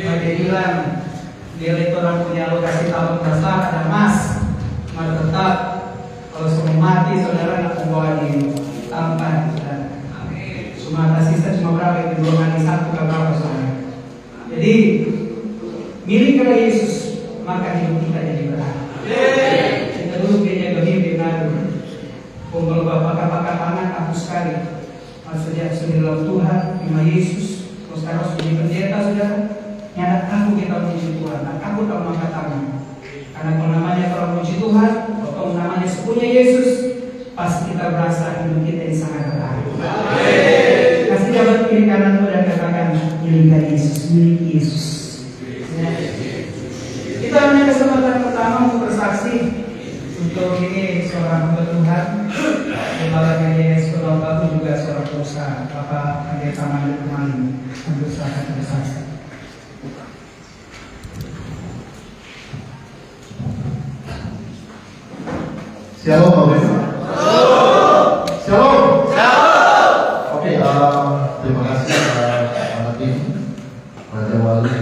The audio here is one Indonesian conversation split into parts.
Dia bilang dia itu orang punya lokasi tabung gas ada emas, maka tetap kalau semua mati saudara nak membawa di tampan. Cuma ada sisa cuma berapa itu 2 kali 1 ke berapa saudara. Jadi milik kepada Yesus maka hidup kita jadi berarti. Kita dulu kayaknya begini benar. Kalau bapak kapal tangan aku sekali. Maksudnya sudah dalam Tuhan, terima Yesus. Kalau sekarang sudah di pendeta saudara. Nyata aku kita memuji Tuhan. Aku tahu maka tangan. Karena kalau namanya kalau memuji Tuhan, kalau namanya sepunya Yesus, pasti kita berasa hidup kita yang sangat berarti. Kasih jabat kiri kanan dan katakan milik Yesus, milik Yesus. Kita punya kesempatan pertama untuk bersaksi untuk ini seorang hamba Tuhan, kepala GDS Pulau Batu juga seorang pengusaha, Bapak Pendeta Mandi Kemali, untuk silakan bersaksi. Shalom, Bapak Ibu. Shalom. Oke, terima kasih para tim Raja Wali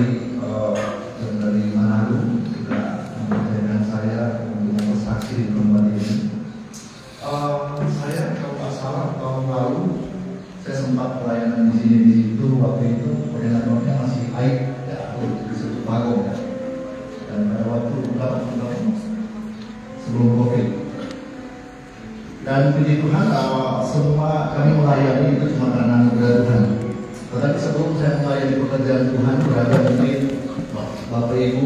yang dari Manado sudah mempercayakan saya untuk bersaksi di tempat ini. Saya kalau tak salah tahun lalu saya sempat pelayanan di sini di situ, waktu itu koordinatornya masih Aik ya, di situ Pagong ya. Dan pada waktu sebelum COVID. Dan puji Tuhan, semua kami melayani itu cuma karena anugerah Tuhan. Tetapi sebelum saya melayani pekerjaan Tuhan, berada mungkin Bapak Ibu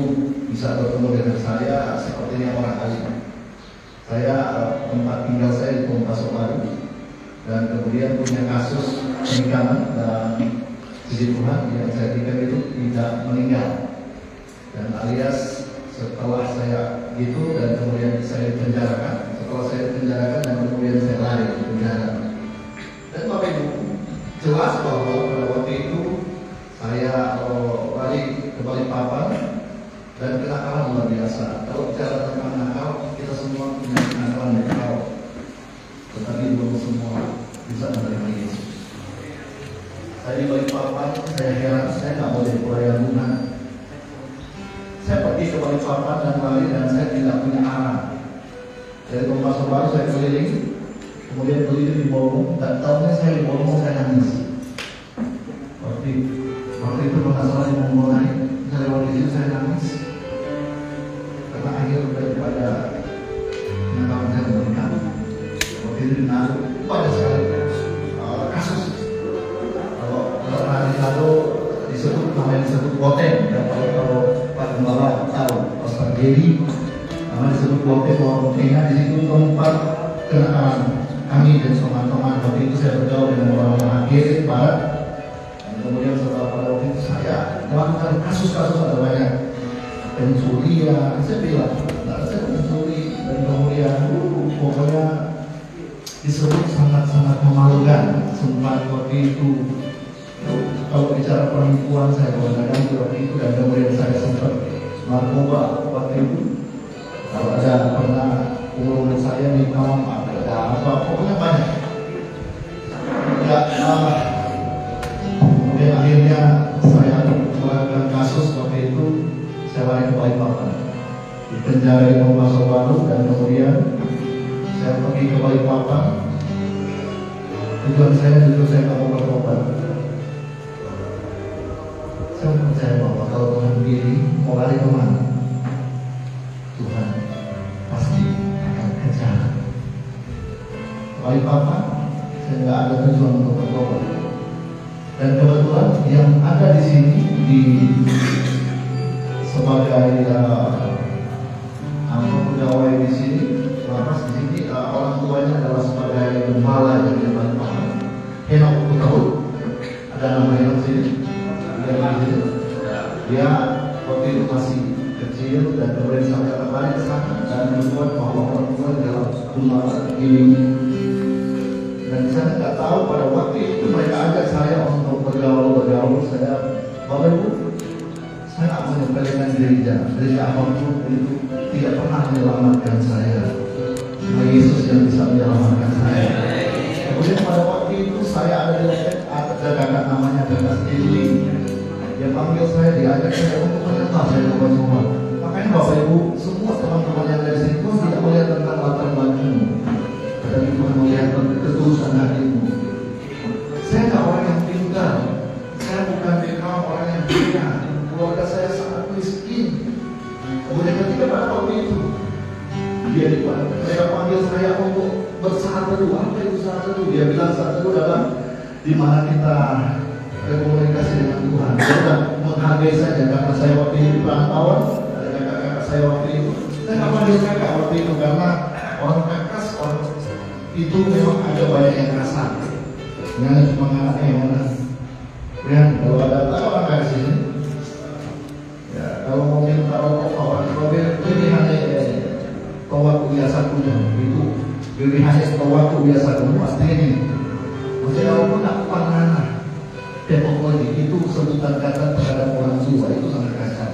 bisa bertemu dengan saya sepertinya orang asing. Saya tempat tinggal saya di Pasar Baru dan kemudian punya kasus penikaman dan puji Tuhan yang saya tinggal itu tidak meninggal. Dan alias setelah saya gitu dan kemudian saya dipenjarakan. Setelah saya dipenjarakan dan kemudian saya lari ke penjara. Dan Bapak Ibu jelas bahwa pada waktu itu saya lari ke Balikpapan dan kenakalan luar biasa. Kalau bicara tentang nakal, kita semua punya kenakalan yang tahu. Tetapi belum semua bisa menerima Yesus. Saya di Balikpapan, saya heran, saya nggak boleh pelayan Tuhan. Saya pergi ke Balikpapan dan lari dan saya tidak punya arah. Dari Pasar Baru saya keliling, kemudian keliling di Bolong, dan tahunya saya di Bolong saya nangis. Waktu itu masalah yang mulai, saya lewat di situ saya nangis. Karena akhir daripada penangkapan saya memberikan. Waktu itu di Nado, banyak sekali kasus. Kalau hari lalu disebut namanya disebut Boteng, dan kalau Pak Gembala tahu, Pastor Geri. Nama disebut Bote Bawang Tengah, di situ tempat kenakalan kami dan teman-teman. Waktu itu saya bergaul dengan orang-orang kiri barat, dan kemudian setelah pada waktu itu saya melakukan kasus-kasus ada banyak pencurian. Saya bilang, saya pencuri dan kemudian pokoknya disebut sangat-sangat memalukan. Sempat waktu itu kalau bicara perempuan saya kadang-kadang waktu itu dan kemudian saya sempat narkoba waktu itu. Kalau ada pernah umur saya di kawan ada apa, pokoknya banyak. Ya, kemudian akhirnya saya melakukan kasus waktu itu saya lari ke Balikpapan, di penjara di Pasar Baru dan kemudian saya pergi ke Balikpapan. Tujuan saya itu saya mau bertobat. Saya percaya bahwa kalau Tuhan pilih mau lari kemana, Tuhan pasti akan kejar. Balikpapan, saya nggak ada tujuan untuk bertobat. Dan kebetulan yang ada di sini sebagai pegawai di sini, lapas di sini orang tuanya adalah sebagai gembala yang di Balikpapan. Henok tahu? Ada nama Henok sini? Dia waktu itu masih kecil dan kemudian sampai kembali ke sana dan membuat bahwa orang tua dalam gembala ini. Dan saya tidak tahu pada waktu itu mereka ajak saya untuk bergaul. Saya, Bapak Ibu, saya tidak menyepelekan gereja apapun itu tidak pernah menyelamatkan saya. Cuma Yesus yang bisa menyelamatkan saya. Kemudian pada waktu itu saya ada di ada kakak namanya kakak Sterling. Dia panggil saya, diajak saya untuk menyembah, saya coba semua. Makanya Bapak Ibu, semua teman-teman yang dari sini pun tidak melihat tentang latar belakangmu, tetapi Tuhan melihat ketulusan hatimu. Saya tidak orang yang pintar, saya bukan background orang yang kaya, keluarga saya sangat miskin. Kemudian ketika pada waktu itu mereka panggil saya untuk bersaat teduh. Apa itu saat teduh? Dia bilang saat teduh adalah di mana kita berkomunikasi dengan Tuhan. Dia sudah menghargai saja karena saya waktu itu perantauan, ada kakak-kakak saya waktu itu. Saya nggak panggil kakak waktu itu karena orang kakas orang itu memang ada banyak yang kasar. Jangan cuma anaknya yang mana. Ya, kalau ada orang kasih. Ya, kalau mau minta rokok orang ini hanya waktu biasa punya itu pilihannya waktu biasa punya pasti ini masih kalau pun tak panah pokoknya itu sebutan kata terhadap orang tua itu sangat kasar.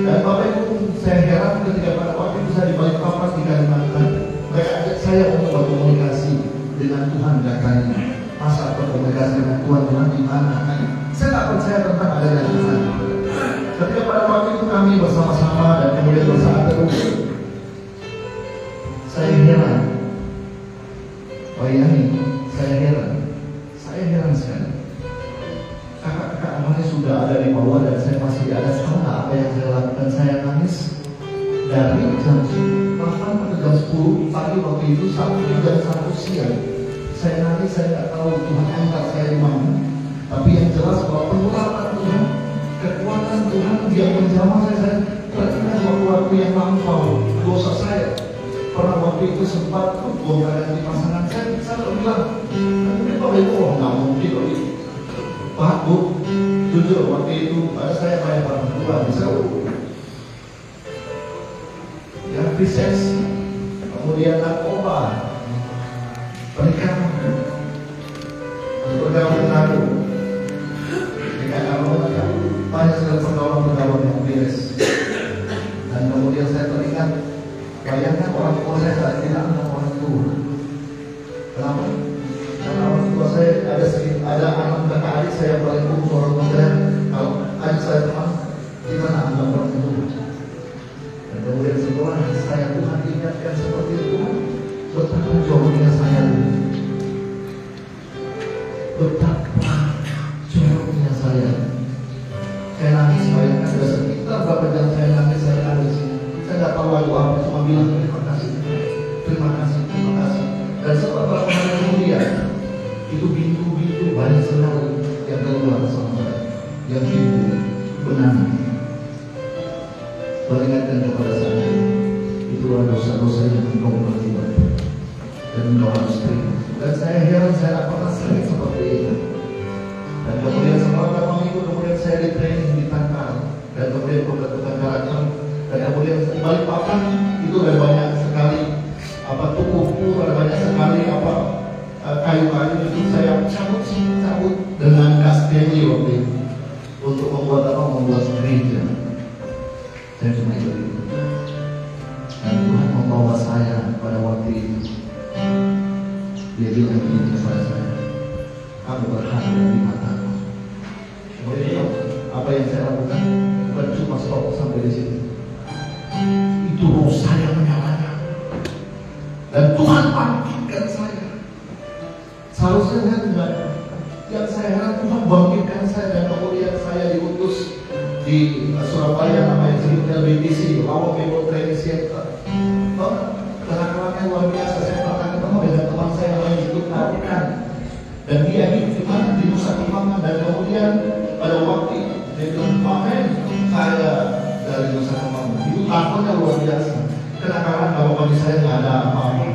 Dan Bapak Ibu, saya heran ketika pada waktu itu saya di Balikpapan di Kalimantan, mereka ajak saya untuk berkomunikasi dengan Tuhan katanya. Masa berkomunikasi dengan Tuhan di mana? Saya tak percaya tentang adanya Tuhan. Ketika pada waktu itu kami bersama-sama dan kemudian bersaat terus, saya heran. Bayangin, saya heran sekali. Kakak-kakak namanya sudah ada di bawah dan saya masih di atas. Tahu nggak apa yang saya lakukan? Saya nangis dari jam 8 ke jam 10 pagi waktu itu sampai jam 1 siang. Saya nangis, saya nggak tahu Tuhan angkat saya di mana. Tapi yang jelas bahwa penghormatan Tuhan, kekuatan Tuhan yang menjamah saya teringat waktu-waktu yang lampau, dosa saya. Pernah waktu itu sempat bongkar di pasangan saya bilang, ini Bapak Ibu, nggak mungkin loh ini. Pak Bu, jujur waktu itu ada saya banyak orang tua bisa ya bisnis, kemudian narkoba, pernikahan, pergaulan aku, dengan orang banyak sekali pergaulan yang beres. Dan kemudian saya teringat, bayangkan orang tua saya saat tidak ada orang tua. Kenapa? Karena orang tua saya ada anak kakak adik saya yang paling umur orang tua saya. Kalau adik saya teman, kita nak anggap orang tua. Dan kemudian setelah saya Tuhan ingatkan seperti itu, betapa jauhnya saya dulu. Betapa jauhnya saya. Saya nangis, bayangkan sudah sekitar berapa jam saya nangis. Saya tidak tahu lagu apa, cuma bilang terima kasih. Dan setelah beberapa hari kemudian, itu pintu-pintu banyak sekali yang keluar sama saya, yang pintu benang. Beringatkan kepada saya, itulah dosa-dosa yang engkau berbuat dan engkau harus terima. Dan saya heran, saya tak pernah sering seperti itu. Dan kemudian setelah beberapa minggu kemudian saya di training di Tangkal, dan kemudian pembentukan karakter. Dan kemudian di Balikpapan itu ada banyak sekali tuku, ada banyak sekali kayu-kayu itu saya cabut dengan Castelli waktu itu untuk membuat gereja. Saya cuma itu. Dan Tuhan membawa saya pada waktu itu. Dia bilang begini kepada saya, kamu berharga di mataku. Kemudian apa yang saya lakukan bukan cuma stop sampai di situ. Itu roh saya menyalanya. Dan Tuhan bangkitkan saya. Seharusnya saya tidak. Yang saya heran Tuhan bangkitkan saya dan kemudian saya diutus di Surabaya namanya LBTC, Lawang Bible Training Center. Kenakalannya luar biasa. Saya pernah ketemu dengan teman saya yang hidup Vatikan. Dan dia hidup di mana? Di Nusa Kambangan. Dan kemudian pada waktu itu dia bilang, "Pamen, saya dari Nusa Kambangan." Itu tampaknya luar biasa. Kenakalan kalau bagi saya nggak ada apa-apa.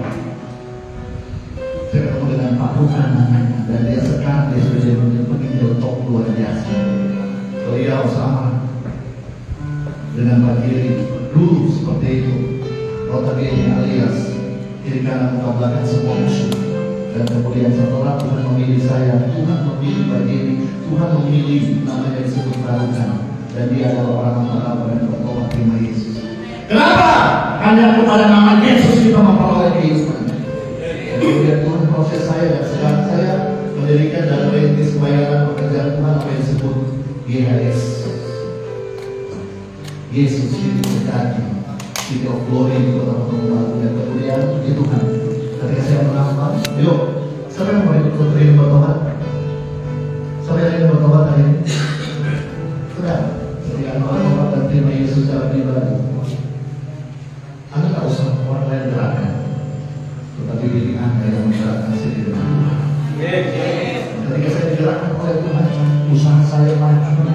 Saya ketemu dengan Pak Rukan namanya, dan dia sekarang dia sudah jadi penginjil top luar biasa. Beliau sama dengan Pak Kiri dulu seperti itu. Notabene alias kiri kanan muka belakang semua musuh. Dan kemudian setelah Tuhan memilih saya, Tuhan memilih Pak Kiri, Tuhan memilih namanya disebut Rukan, dan dia adalah orang yang bertobat dan bertobat terima Yesus. Kenapa? Hanya kepada nama Yesus kita memperoleh kehidupan. Kemudian Tuhan proses saya dan sekarang saya mendirikan dan merintis pelayanan pekerjaan Tuhan apa yang disebut GHS Yesus itu terjadi City of Glory di kota Pekanbaru. Dan kemudian puji Tuhan, ketika saya menambah, yuk, siapa yang mau ikut putri bertobat? Siapa yang ingin bertobat hari ini? Sudah, ketika mau bertobat dan terima Yesus secara pribadi, Anda tak usah orang lain gerakkan, tetapi diri Anda yang menggerakkan sendiri. Ketika saya digerakkan oleh Tuhan, usaha saya maju,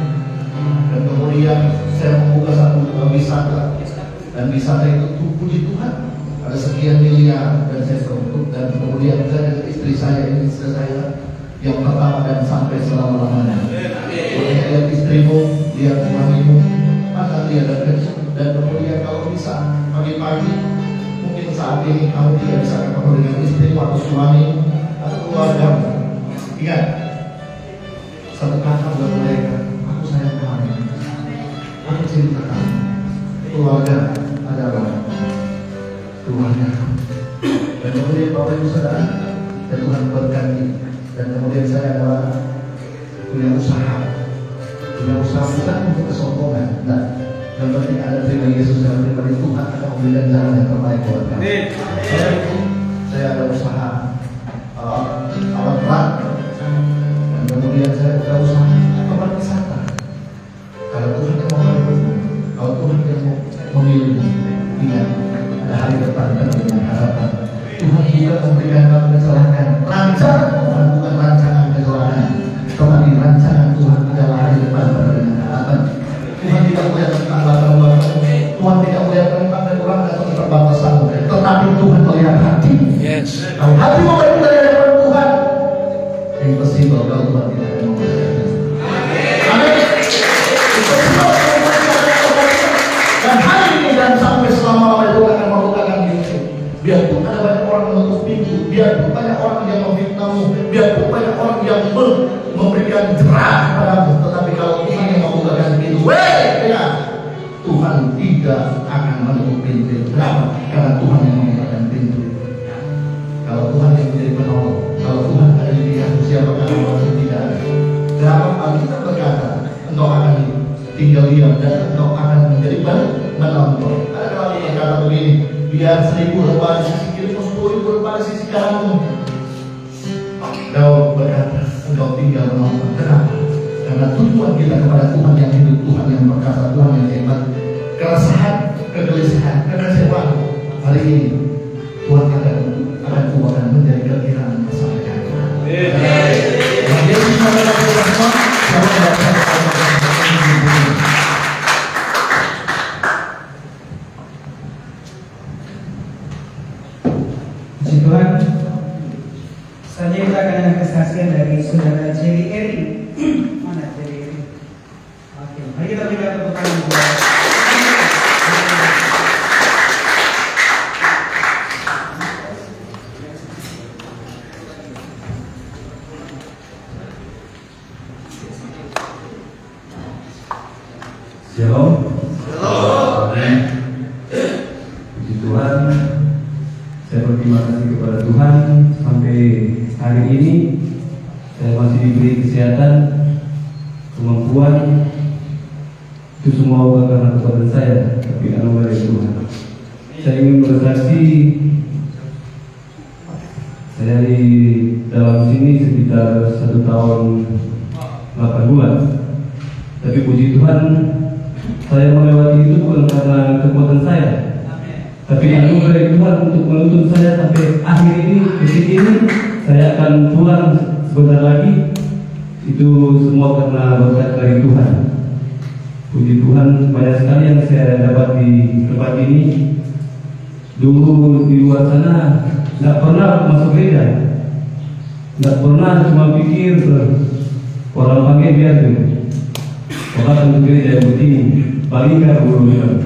dan kemudian saya membuka satu wisata, dan wisata itu puji Tuhan ada sekian miliar dan saya teruntuk, dan kemudian saya dan istri saya yang pertama dan sampai selama-lamanya. Kemudian lihat istrimu, lihat suamimu, maka dia dan kemudian kalau bisa pagi-pagi mungkin saat ini kamu tidak bisa ketemu dengan istrimu atau suamimu atau keluargamu. Ingat satu kata buat mereka, aku sayang kamu, aku cinta kamu. Keluarga adalah Tuhannya. Dan kemudian Bapak Ibu Saudara, dan Tuhan berkati. Dan kemudian saya adalah punya usaha bukan untuk kesombongan. Nah, yang penting ada terima Yesus dalam pribadi, Tuhan akan memberikan jalan yang terbaik buat kami. Saya ada usaha alat berat, dan kemudian saya ada usaha tempat wisata. Kalau Tuhan yang membantu, kalau Tuhan yang memilih, ingat ada hari depan dan dengan harapan. Tuhan juga memberikan kami kecelakaan. Rancangan Tuhan bukan rancangan kecelakaan, tetapi rancangan Tuhan adalah hari depan dengan harapan. Tuhan tidak melihat tentang latar-belakang, Tuhan tidak melihat tentang kekurangan atau keterbatasan, tetapi Tuhan melihat hati. Kalau hati mau baik dari hadapan Tuhan, impossible kalau Tuhan tidak akan memberkati. Amin. Dan hari ini dan sampai selama-lamanya Tuhan akan membukakan pintu. Biarpun ada banyak orang menutup pintu, biarpun banyak orang yang memfitnahmu, biarpun banyak orang yang memberikan jerah kepadamu, tetapi kalau Tuhan yang membukakan pintu, Tuhan tidak akan menutup pintu. Kenapa? Karena Tuhan yang membukakan pintu. Kalau Tuhan yang menjadi penolong, kalau Tuhan ada di pihak siapakah orang yang tidak ada. Kenapa Alkitab berkata, engkau akan tinggal diam dan engkau akan menjadi penonton. Ada kalau berkata begini, biar 1000 lembar di sisi kiri, 10.000 lembar di sisi kananmu. Daud berkata, engkau tinggal menonton. Kenapa? Karena tujuan kita kepada Tuhan yang hidup, Tuhan yang perkasa, Tuhan yang hebat. Keresahan, kegelisahan, kekecewaan hari ini Tuhan akan ubahkan menjadi kekiraan bersama Tuhan. Yesus adalah Tuhan. Puji Tuhan. Selanjutnya kita akan ada kesaksian dari saudara Jerry Eri. Mana Jerry Eri? Oke, mari kita berikan tepuk tangan buat. Shalom. Amin. Puji Tuhan. Saya berterima kasih kepada Tuhan sampai hari ini saya masih diberi kesehatan, kemampuan. Itu semua bukan karena kekuatan saya, tapi anugerah dari Tuhan. Saya ingin bersaksi, saya di dalam sini sekitar 1 tahun 8 bulan. Tapi puji Tuhan, saya melewati itu bukan karena kekuatan saya, tapi anugerah Tuhan untuk menuntun saya sampai akhir ini, detik ini. Saya akan pulang sebentar lagi. Itu semua karena berkat dari Tuhan. Puji Tuhan, banyak sekali yang saya dapat di tempat ini. Dulu di luar sana tidak pernah masuk gereja, tidak pernah, cuma pikir orang panggil biar dulu. Bahkan untuk gereja yang begini, balikan dulu bilang.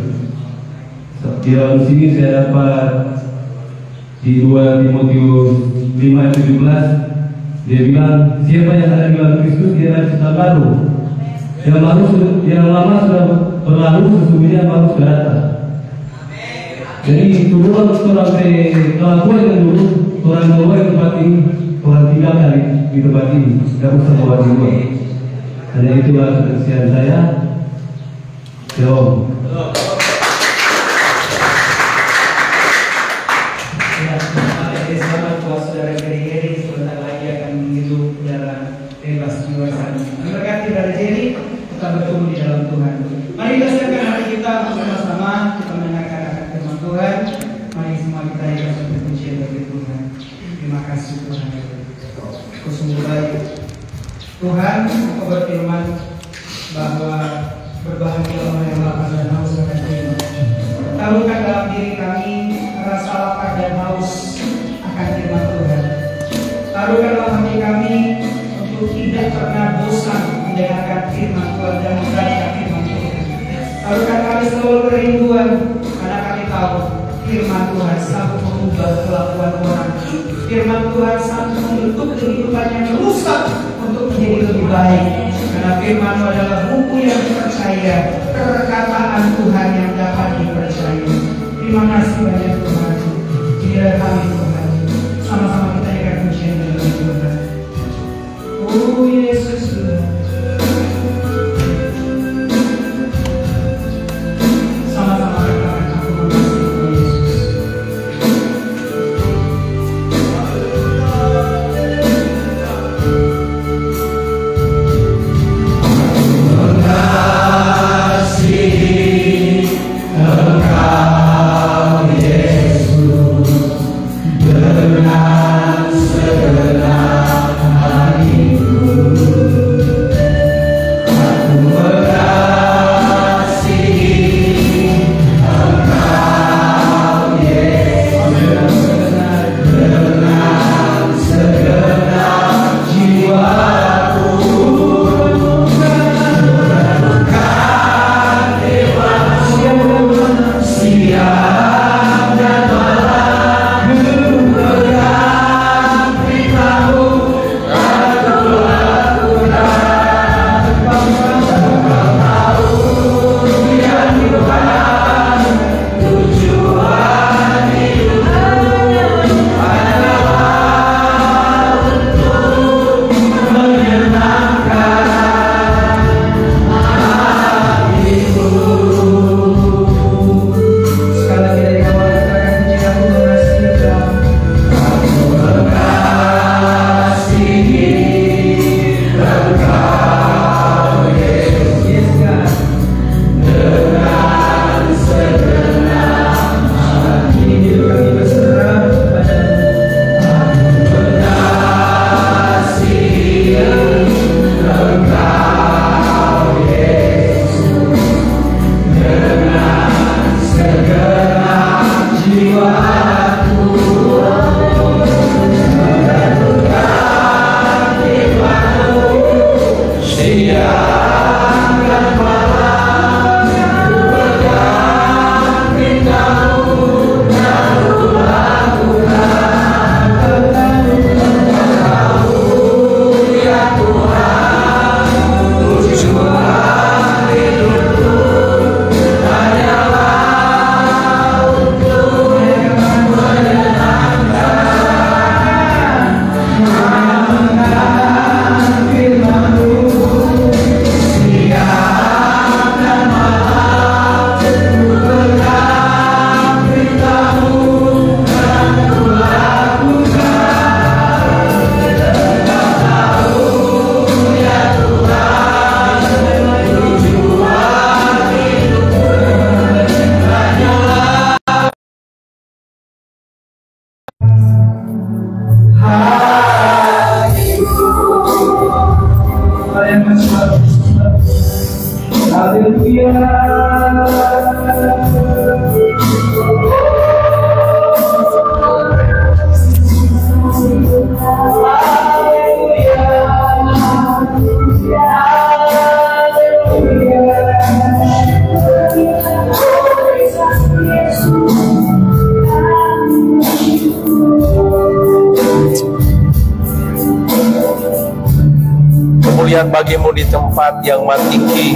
Di dalam sini saya dapat di 2 Timotius 5:17, dia bilang siapa yang ada di dalam Kristus dia adalah cipta baru. Yang lama sudah berlalu, sesungguhnya baru sudah datang. Jadi dulu orang tua yang dulu orang tua yang tempat ini, orang 3 kali di tempat ini, tidak usah bawa di luar. Hanya itulah kesaksian saya. Shalom. Selamat buat saudara Geri-Geri, sebentar lagi akan menghidup udara bebas jiwa sana. Berkati saudara Jerry, kita bertumbuh di dalam Tuhan. Mari kita siapkan hati kita bersama-sama, kita mendengarkan akan firman Tuhan. Mari semua kita ikhlas untuk pujian bagi Tuhan. Terima kasih Tuhan. Aku sungguh baik. Tuhan, Engkau berfirman bahwa berbahagia orang yang lapar dan haus akan firman. Taruhkan dalam diri kami rasa lapar dan haus akan firman Tuhan. Taruhkan dalam hati kami untuk tidak pernah bosan mendengarkan firman Tuhan dan membaca firman Tuhan. Taruhkan kami selalu kerinduan karena kami tahu firman Tuhan sanggup mengubah kelakuan orang. Firman Tuhan sanggup membentuk kehidupan yang rusak untuk menjadi lebih baik. Karena firman adalah buku yang dipercaya, perkataan Tuhan yang dapat dipercaya. Terima kasih banyak Tuhan. Biar kami Tuhan, sama-sama kita ikat pujian dalam Tuhan. Oh Yesus Tuhan. Sama-sama katakan aku mengasihi Yesus. Kemuliaan bagimu di tempat yang maha tinggi,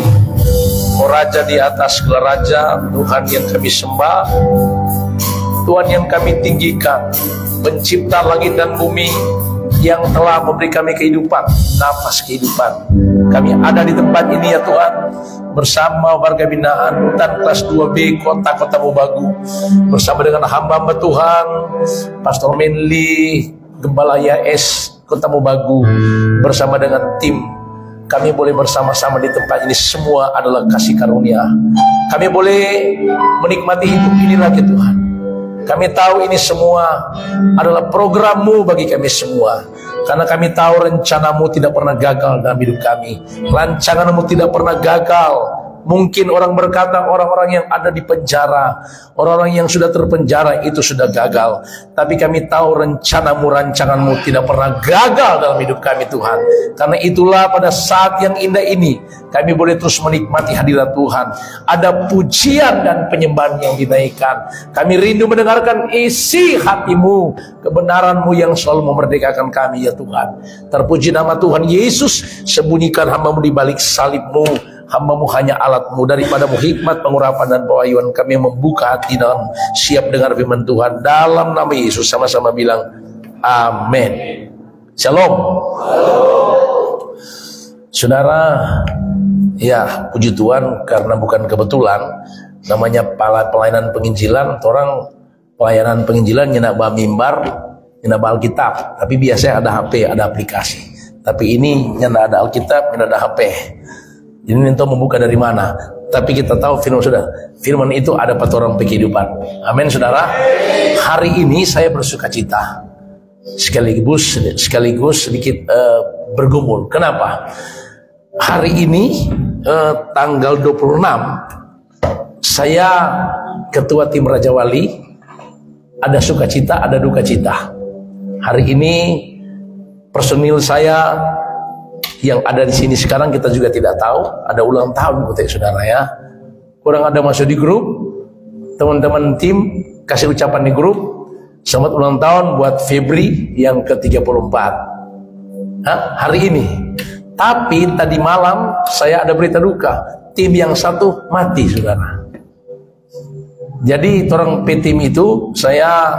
O Raja di atas segala raja, Tuhan yang kami sembah, Tuhan yang kami tinggikan, Pencipta langit dan bumi, yang telah memberi kami kehidupan, nafas kehidupan. Kami ada di tempat ini ya Tuhan, bersama warga binaan Rutan kelas 2B Kota Mobagu, bersama dengan hamba-hamba Tuhan, Pastor Menli, Gembala YS Kota Mobagu, bersama dengan tim. Kami boleh bersama-sama di tempat ini, semua adalah kasih karunia. Kami boleh menikmati hidup ini lagi Tuhan. Kami tahu ini semua adalah programmu bagi kami semua. Karena kami tahu rencanamu tidak pernah gagal dalam hidup kami. Rancanganmu tidak pernah gagal. Mungkin orang berkata orang-orang yang ada di penjara, orang-orang yang sudah terpenjara itu sudah gagal. Tapi kami tahu rencanamu, rancanganmu tidak pernah gagal dalam hidup kami Tuhan. Karena itulah pada saat yang indah ini kami boleh terus menikmati hadirat Tuhan. Ada pujian dan penyembahan yang dinaikkan. Kami rindu mendengarkan isi hatimu, kebenaranmu yang selalu memerdekakan kami ya Tuhan. Terpuji nama Tuhan Yesus. Sembunyikan hamba-Mu di balik salib-Mu. Hamba-Mu hanya alat-Mu, daripadamu hikmat, pengurapan dan pewahyuan. Kami membuka hati dan siap dengar firman Tuhan. Dalam nama Yesus sama-sama bilang amin. Shalom. Saudara, ya puji Tuhan, karena bukan kebetulan namanya pelayanan penginjilan. Orang pelayanan penginjilan nyenak bawa mimbar, nyenak bawa Alkitab, tapi biasanya ada HP, ada aplikasi. Tapi ini nyenak ada Alkitab, nyenak ada HP. Ini entah membuka dari mana. Tapi kita tahu firman itu ada pada orang kehidupan. Amin saudara. Hari ini saya bersuka cita, sekaligus sedikit bergumul. Kenapa? Hari ini tanggal 26 saya ketua tim Raja Wali. Ada sukacita, ada duka cita. Hari ini personil saya yang ada di sini sekarang kita juga tidak tahu, ada ulang tahun buat saudara ya. Kurang ada masuk di grup, teman-teman tim kasih ucapan di grup, selamat ulang tahun buat Febri yang ke-34 hari ini. Tapi tadi malam saya ada berita duka, tim yang satu mati saudara. Jadi orang tim itu saya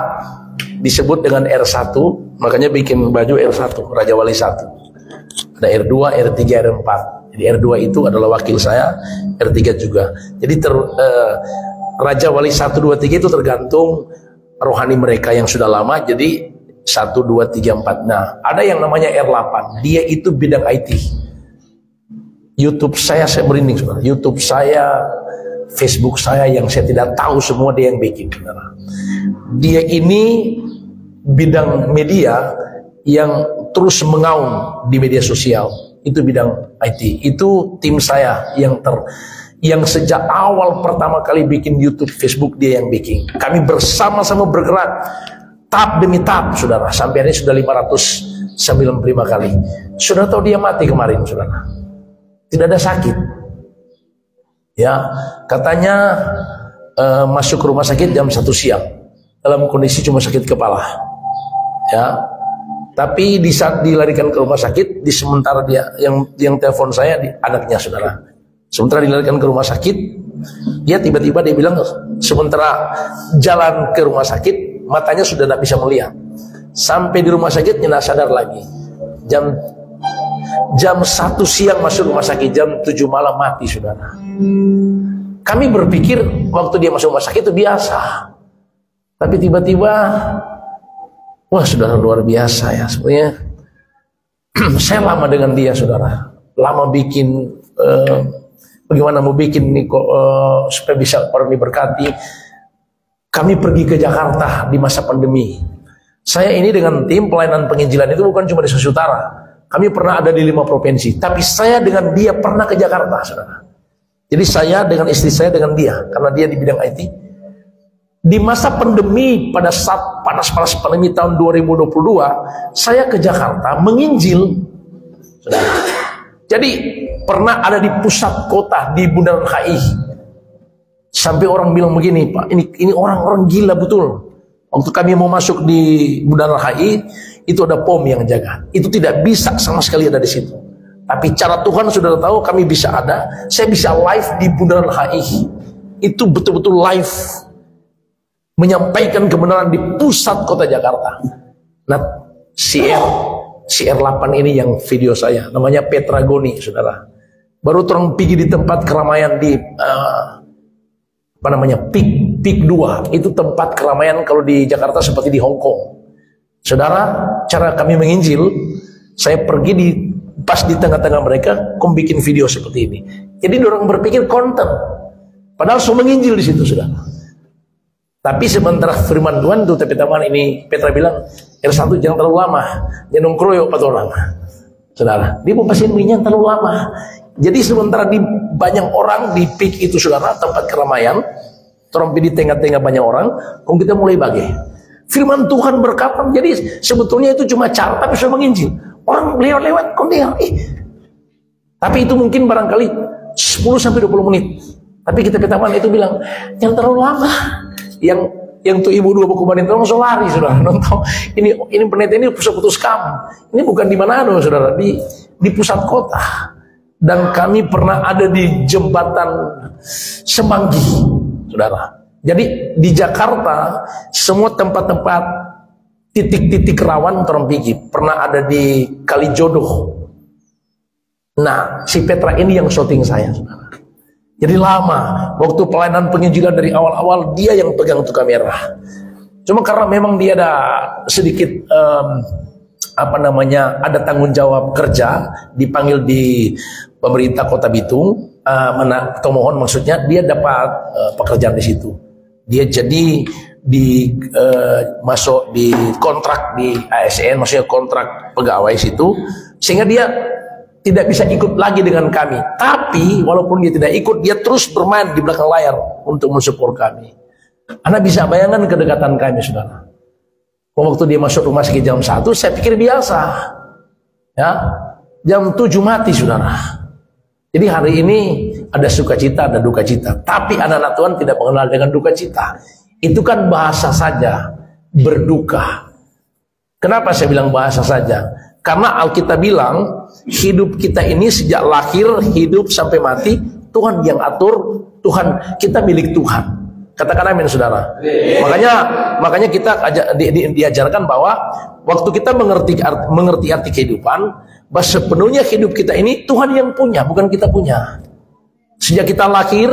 disebut dengan R1, makanya bikin baju R1, Raja Wali 1. Ada R2, R3, R4. Jadi R2 itu adalah wakil saya, R3 juga. Jadi Raja Wali 1, 2, 3 itu tergantung rohani mereka yang sudah lama. Jadi 1, 2, 3, 4. Nah, ada yang namanya R8. Dia itu bidang IT. YouTube saya merinding saudara. YouTube saya, Facebook saya yang saya tidak tahu semua dia yang bikin saudara. Dia ini bidang media yang terus mengaum di media sosial, itu bidang IT. Itu tim saya yang sejak awal pertama kali bikin YouTube, Facebook dia yang bikin. Kami bersama-sama bergerak tahap demi tahap, saudara. Sampai ini sudah 595 kali. Sudah tahu dia mati kemarin, saudara. Tidak ada sakit. Ya, katanya masuk ke rumah sakit jam 1 siang dalam kondisi cuma sakit kepala. Ya. Tapi di saat dilarikan ke rumah sakit, di sementara dia yang telepon saya anaknya saudara. Sementara dilarikan ke rumah sakit, dia tiba-tiba dia bilang sementara jalan ke rumah sakit matanya sudah tidak bisa melihat. Sampai di rumah sakit tidak sadar lagi. Jam 1 siang masuk rumah sakit, jam 7 malam mati saudara. Kami berpikir waktu dia masuk rumah sakit itu biasa. Tapi tiba-tiba wah saudara luar biasa ya sebenarnya. Saya lama dengan dia saudara, lama bikin bagaimana mau bikin nih supaya bisa orang diberkati. Kami pergi ke Jakarta di masa pandemi. Saya ini dengan tim pelayanan penginjilan itu bukan cuma di Sulawesi Utara. Kami pernah ada di 5 provinsi. Tapi saya dengan dia pernah ke Jakarta saudara. Jadi saya dengan istri saya dengan dia, karena dia di bidang IT. Di masa pandemi, pada saat panas-panas pandemi tahun 2022, saya ke Jakarta menginjil. Saudara. Jadi pernah ada di pusat kota di Bundaran HI. Sampai orang bilang begini, Pak, ini orang-orang gila betul. Waktu kami mau masuk di Bundaran HI, itu ada pom yang jaga. Itu tidak bisa sama sekali ada di situ. Tapi cara Tuhan sudah tahu kami bisa ada. Saya bisa live di Bundaran HI. Itu betul-betul live. Menyampaikan kebenaran di pusat kota Jakarta. Nah, si R8 ini yang video saya, namanya Petragoni, saudara. Baru terang pergi di tempat keramaian di Pik 2, itu tempat keramaian kalau di Jakarta seperti di Hong Kong. Saudara, cara kami menginjil, saya pergi pas di tengah-tengah mereka, bikin video seperti ini. Jadi orang berpikir konten, padahal semua menginjil di situ, saudara. Tapi sementara firman Tuhan tuh, tapi teman ini Petra bilang, R1 jangan terlalu lama, jangan kroyok pada orang. Saudara, dia mau pasien minyak terlalu lama. Jadi sementara di banyak orang di Pik itu, saudara, tempat keramaian, terompi di tengah-tengah banyak orang, kita mulai bagi firman Tuhan berkata. Jadi sebetulnya itu cuma cara, tapi sudah menginjil. Orang lewat-lewat, tapi itu mungkin barangkali 10-20 menit. Tapi kita ketahuan itu bilang, jangan terlalu lama. Yang tuh ibu 2 buku banin itu langsung lari, saudara. Nonton ini penelitian ini putus kam. Ini bukan di Manado, saudara, di pusat kota. Dan kami pernah ada di jembatan Semanggi, saudara. Jadi di Jakarta semua tempat-tempat titik-titik rawan terpikir. Pernah ada di Kalijodo. Nah, si Petra ini yang syuting saya, saudara. Jadi lama, waktu pelayanan penginjilan dari awal-awal dia yang pegang tuh kamera. Cuma karena memang dia ada sedikit ada tanggung jawab kerja, dipanggil di pemerintah Kota Bitung, Tomohon maksudnya, dia dapat pekerjaan di situ. Dia jadi masuk di kontrak di ASN, maksudnya kontrak pegawai situ, sehingga dia tidak bisa ikut lagi dengan kami. Tapi walaupun dia tidak ikut, dia terus bermain di belakang layar untuk mensupport kami. Anda bisa bayangkan kedekatan kami, saudara. Waktu dia masuk rumah sakit jam 1, saya pikir biasa. Ya, jam 7 mati, saudara. Jadi hari ini ada sukacita, ada duka cita. Tapi anak-anak Tuhan tidak mengenal dengan duka cita. Itu kan bahasa saja, berduka. Kenapa saya bilang bahasa saja? Karena Alkitab bilang, hidup kita ini sejak lahir, hidup sampai mati, Tuhan yang atur, kita milik Tuhan. Katakan amin, saudara. Makanya kita diajarkan bahwa waktu kita mengerti arti kehidupan, bahwa sepenuhnya hidup kita ini Tuhan yang punya, bukan kita punya. Sejak kita lahir,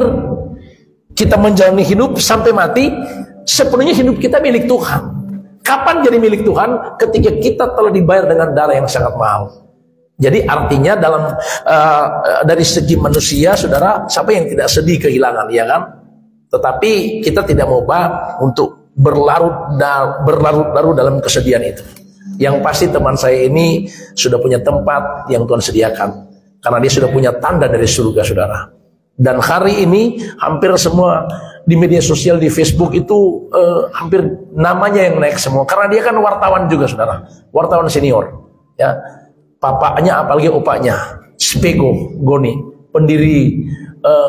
kita menjalani hidup sampai mati, sepenuhnya hidup kita milik Tuhan. Kapan jadi milik Tuhan? Ketika kita telah dibayar dengan darah yang sangat mahal. Jadi artinya dari segi manusia, saudara, siapa yang tidak sedih kehilangan, ya kan? Tetapi kita tidak mau untuk berlarut-larut dalam kesedihan itu. Yang pasti teman saya ini sudah punya tempat yang Tuhan sediakan, karena dia sudah punya tanda dari surga, saudara. Dan hari ini hampir semua di media sosial, di Facebook itu hampir namanya yang naik semua, karena dia kan wartawan juga, saudara, wartawan senior, ya. Papanya apalagi opanya Spego Goni, pendiri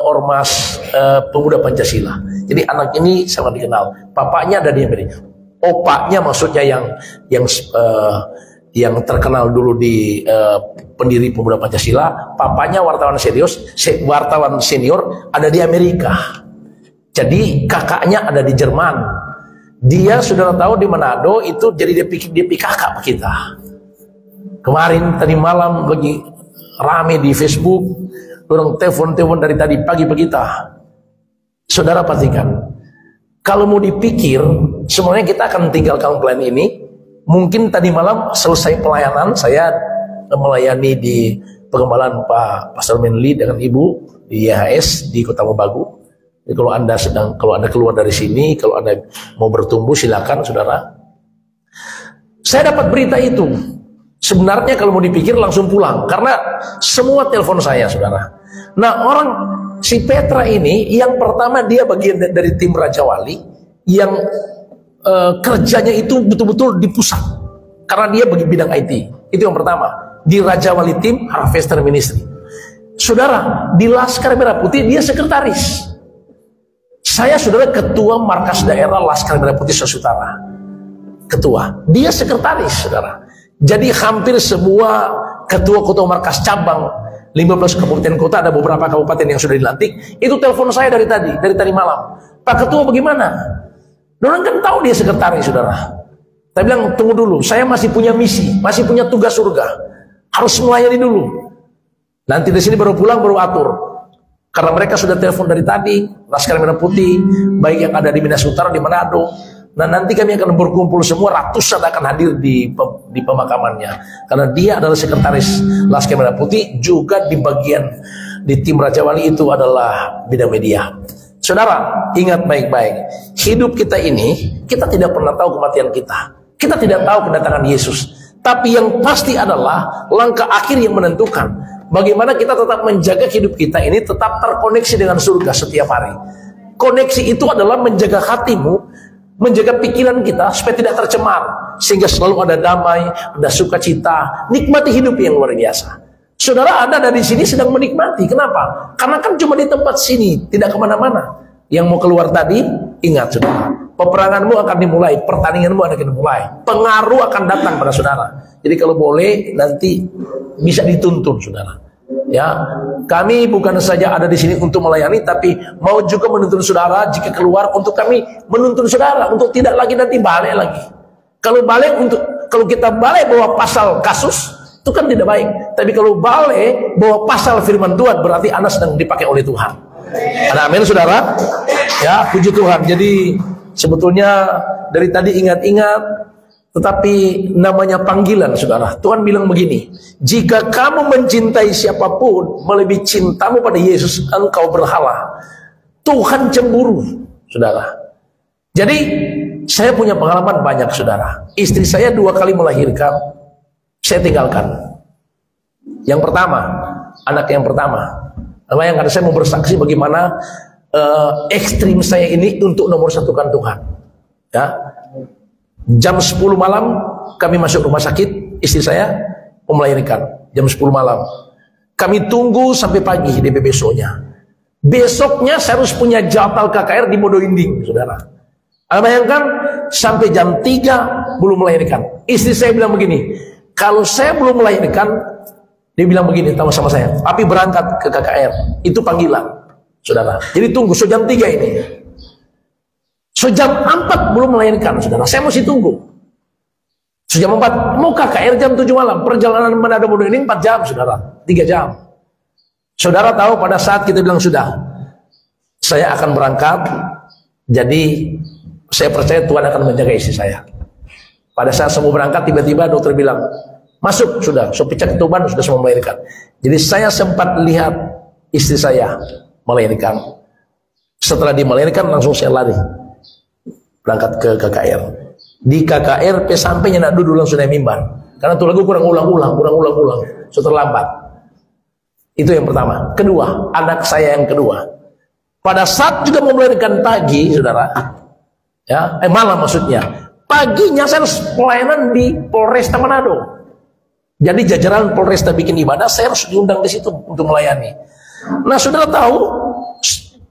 Ormas Pemuda Pancasila. Jadi anak ini sangat dikenal. Papanya ada di Amerika. Opanya maksudnya yang terkenal dulu di pendiri Pemuda Pancasila. Papanya wartawan senior ada di Amerika. Jadi kakaknya ada di Jerman. Dia saudara tahu di Manado itu, jadi dia pikir kakak kita. Kemarin tadi malam lagi rame di Facebook, orang telepon dari tadi pagi kita. Saudara pastikan, kalau mau dipikir, sebenarnya kita akan tinggalkan plan ini. Mungkin tadi malam selesai pelayanan, saya melayani di pengembalaan Pak Pastor Menli dengan Ibu di YHS di Kota Mobagu. Jadi kalau Anda keluar dari sini, kalau Anda mau bertumbuh, silakan, saudara. Saya dapat berita itu. Sebenarnya kalau mau dipikir langsung pulang, karena semua telepon saya, saudara. Nah, si Petra ini yang pertama, dia bagian dari tim Raja Wali yang kerjanya itu betul-betul di pusat, karena dia bagi bidang IT. Itu yang pertama, di Raja Wali tim Harvester Ministry. Saudara, di Laskar Merah Putih dia sekretaris. Saya, saudara, ketua markas daerah Laskar Merah Putih Sulawesi Utara. Ketua, dia sekretaris, saudara. Jadi hampir semua ketua-ketua markas cabang 15 kabupaten kota, ada beberapa kabupaten yang sudah dilantik, itu telepon saya dari tadi malam. Pak Ketua bagaimana? Orang kan tahu dia sekretaris, saudara. Saya bilang, tunggu dulu, saya masih punya misi, masih punya tugas surga. Harus melayani dulu. Nanti di sini baru pulang, baru atur. Karena mereka sudah telepon dari tadi, Laskar Merah Putih, baik yang ada di Minas Utara, di Manado. Nah, nanti kami akan berkumpul semua, ratusan akan hadir di pemakamannya. Karena dia adalah sekretaris Laskar Merah Putih, juga di bagian di tim Raja Wali itu adalah bidang media. Saudara, ingat baik-baik, hidup kita ini, kita tidak pernah tahu kematian kita. Kita tidak tahu kedatangan Yesus. Tapi yang pasti adalah langkah akhir yang menentukan bagaimana kita tetap menjaga hidup kita ini tetap terkoneksi dengan surga setiap hari. Koneksi itu adalah menjaga hatimu, menjaga pikiran kita supaya tidak tercemar, sehingga selalu ada damai, ada sukacita, nikmati hidup yang luar biasa. Saudara, Anda ada di sini sedang menikmati. Kenapa? Karena kan cuma di tempat sini, tidak kemana-mana. Yang mau keluar tadi, ingat saudara, peperanganmu akan dimulai, pertandinganmu akan dimulai, pengaruh akan datang pada saudara. Jadi kalau boleh nanti bisa dituntun saudara. Ya, kami bukan saja ada di sini untuk melayani, tapi mau juga menuntun saudara jika keluar untuk kami menuntun saudara untuk tidak lagi nanti balik lagi. Kalau kita balik bawa pasal kasus itu kan tidak baik. Tapi kalau balik bawa pasal firman Tuhan berarti Anda sedang dipakai oleh Tuhan. Ada amin saudara? Ya, puji Tuhan. Jadi sebetulnya dari tadi ingat-ingat, tetapi namanya panggilan saudara. Tuhan bilang begini, jika kamu mencintai siapapun melebihi cintamu pada Yesus, engkau berhala. Tuhan cemburu saudara. Jadi saya punya pengalaman banyak saudara. Istri saya 2 kali melahirkan, saya tinggalkan. Yang pertama, anak yang pertama. Bayangkan, saya mau bersaksi bagaimana ekstrim saya ini untuk nomor satukan Tuhan. Ya, jam 10 malam kami masuk rumah sakit, istri saya mau melahirkan jam 10 malam. Kami tunggu sampai pagi DP besoknya. Besoknya saya harus punya jadwal KKR di Modo Inding, saudara. Bayangkan sampai jam 3 belum melahirkan. Istri saya bilang begini, kalau saya belum melahirkan, dia bilang begini sama saya, tapi berangkat ke KKR, itu panggilan, saudara. Jadi tunggu, so jam 3 ini. So jam 4 belum melahirkan, saudara. Saya masih tunggu. So jam 4, mau KKR jam 7 malam. Perjalanan Manado Modo ini 4 jam, saudara. 3 jam. Saudara tahu pada saat kita bilang sudah, saya akan berangkat, jadi saya percaya Tuhan akan menjaga istri saya. Pada saat semua berangkat, tiba-tiba dokter bilang, masuk sudah, so pecah ketuban sudah semua melahirkan. Jadi saya sempat lihat istri saya melahirkan. Setelah melahirkan langsung saya lari berangkat ke KKR. Di KKR sampainya nak duduk langsung naik mimbar. Karena tuh lagu kurang ulang-ulang, so terlambat. Itu yang pertama. Kedua, anak saya yang kedua. Pada saat juga mau melahirkan pagi, saudara, ya, malam maksudnya. Paginya saya harus pelayanan di Polresta Manado. Jadi jajaran Polresta bikin ibadah, saya harus diundang di situ untuk melayani. Nah, saudara tahu,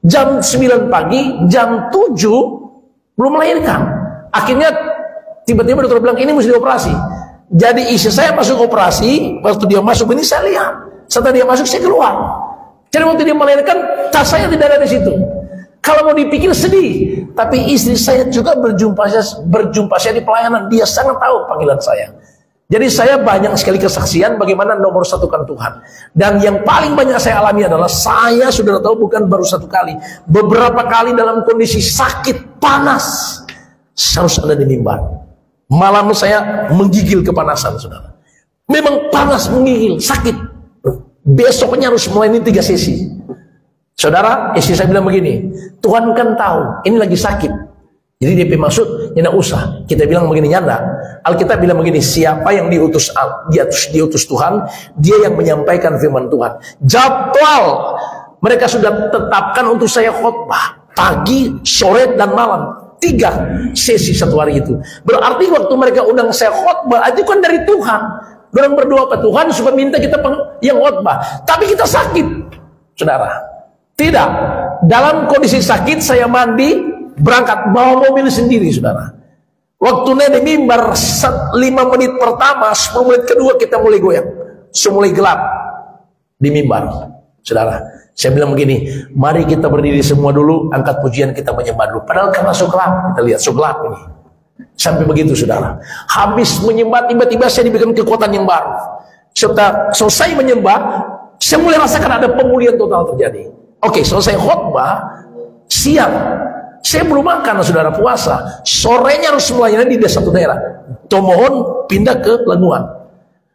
jam 9 pagi, jam 7 belum melahirkan. Akhirnya tiba-tiba dokter bilang ini mesti dioperasi. Jadi istri saya masuk operasi, waktu dia masuk ini saya lihat. Setelah dia masuk saya keluar. Jadi waktu dia melahirkan, tas saya tidak ada di situ. Kalau mau dipikir sedih, tapi istri saya juga berjumpa saya di pelayanan. Dia sangat tahu panggilan saya. Jadi saya banyak sekali kesaksian bagaimana nomor satukan Tuhan. Dan yang paling banyak saya alami adalah saya sudah tahu bukan baru 1 kali. Beberapa kali dalam kondisi sakit, panas. Saya harus ada di mimbar. Malam saya menggigil kepanasan, saudara. Memang panas, menggigil, sakit. Besoknya harus melayani 3 sesi. Saudara, istri saya bilang begini, Tuhan kan tahu, ini lagi sakit. Jadi DP maksud, tidak usah. Kita bilang begini, nyanda. Alkitab bilang begini, siapa yang diutus Tuhan, dia yang menyampaikan firman Tuhan. Jadwal mereka sudah tetapkan untuk saya khotbah pagi, sore, dan malam. 3 sesi 1 hari itu. Berarti waktu mereka undang saya khotbah, itu kan dari Tuhan. Orang berdoa ke Tuhan supaya minta kita yang khotbah. Tapi kita sakit, saudara. Tidak. Dalam kondisi sakit saya mandi, berangkat bawa mobil sendiri, saudara. Waktu di mimbar 5 menit pertama, 10 menit kedua kita mulai goyang, mulai gelap di mimbar, saudara. Saya bilang begini, mari kita berdiri semua dulu, angkat pujian kita menyembah dulu. Padahal karena so gelap, kita lihat so gelap ini. Sampai begitu saudara. Habis menyembah, tiba-tiba saya diberikan kekuatan yang baru. Setelah selesai menyembah, saya mulai rasakan ada pemulihan total terjadi. Oke, selesai khotbah, siang saya belum makan saudara, puasa. Sorenya harus melayani di satu daerah. Tomohon pindah ke Lenguan.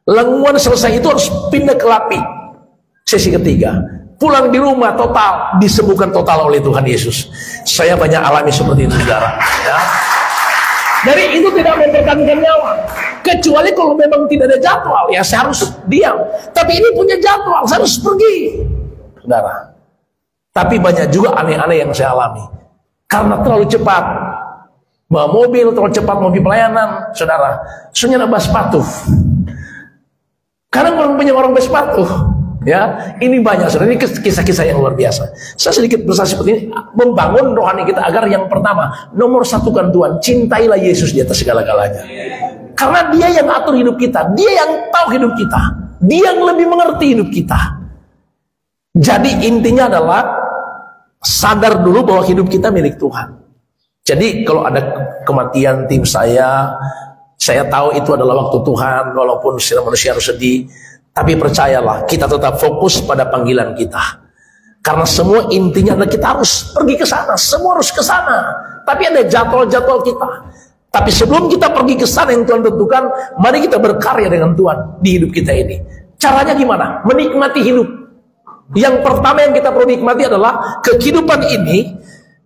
Lenguan selesai itu harus pindah ke Lapi. Sesi ketiga. Pulang di rumah total, disembuhkan total oleh Tuhan Yesus. Saya banyak alami seperti itu saudara. Ya. Dari itu tidak mempertahankan nyawa. Kecuali kalau memang tidak ada jadwal, ya saya harus diam. Tapi ini punya jadwal, saya harus pergi. Saudara. Tapi banyak juga aneh-aneh yang saya alami. Karena terlalu cepat. Bawa mobil, terlalu cepat mobil pelayanan. Saudara, sunya nabah sepatu. Kadang orang punya orang bersepatu. Ya, ini banyak saudara, ini kisah-kisah yang luar biasa. Saya sedikit bersaksi seperti ini, membangun rohani kita agar yang pertama, nomor satukan Tuhan, cintailah Yesus di atas segala-galanya. Karena Dia yang atur hidup kita, Dia yang tahu hidup kita, Dia yang lebih mengerti hidup kita. Jadi intinya adalah sadar dulu bahwa hidup kita milik Tuhan. Jadi kalau ada kematian tim saya tahu itu adalah waktu Tuhan, walaupun secara manusia harus sedih. Tapi percayalah, kita tetap fokus pada panggilan kita. Karena semua intinya adalah kita harus pergi ke sana, semua harus ke sana. Tapi ada jadwal-jadwal kita. Tapi sebelum kita pergi ke sana yang Tuhan tentukan, mari kita berkarya dengan Tuhan di hidup kita ini. Caranya gimana? Menikmati hidup. Yang pertama yang kita perlu nikmati adalah kehidupan ini,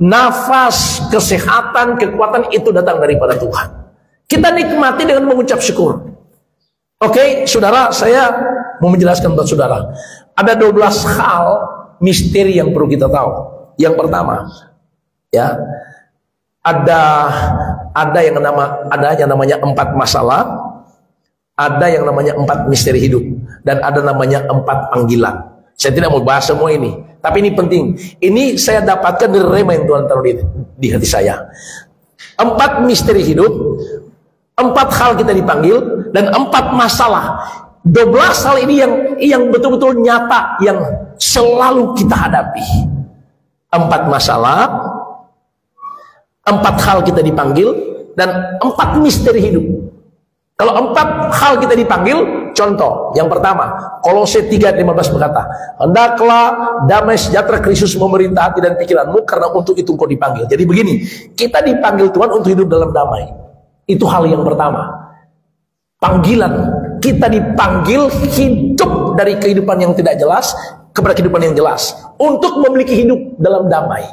nafas, kesehatan, kekuatan itu datang daripada Tuhan. Kita nikmati dengan mengucap syukur. Oke, saudara, saya mau menjelaskan buat saudara. Ada 12 hal misteri yang perlu kita tahu. Yang pertama, ya, ada yang namanya 4 masalah, ada yang namanya 4 misteri hidup, dan ada namanya 4 panggilan. Saya tidak mau bahas semua ini, tapi ini penting. Ini saya dapatkan dari rema yang Tuhan taruh di hati saya. 4 misteri hidup, 4 hal kita dipanggil, dan 4 masalah. 12 hal ini yang betul-betul nyata, yang selalu kita hadapi. 4 masalah, 4 hal kita dipanggil, dan 4 misteri hidup. Kalau 4 hal kita dipanggil, contoh, yang pertama, Kolose 3:15 berkata, hendaklah damai sejahtera Kristus memerintah hati dan pikiranmu, karena untuk itu engkau dipanggil. Jadi begini, kita dipanggil Tuhan untuk hidup dalam damai. Itu hal yang pertama. Panggilan, kita dipanggil hidup dari kehidupan yang tidak jelas kepada kehidupan yang jelas, untuk memiliki hidup dalam damai.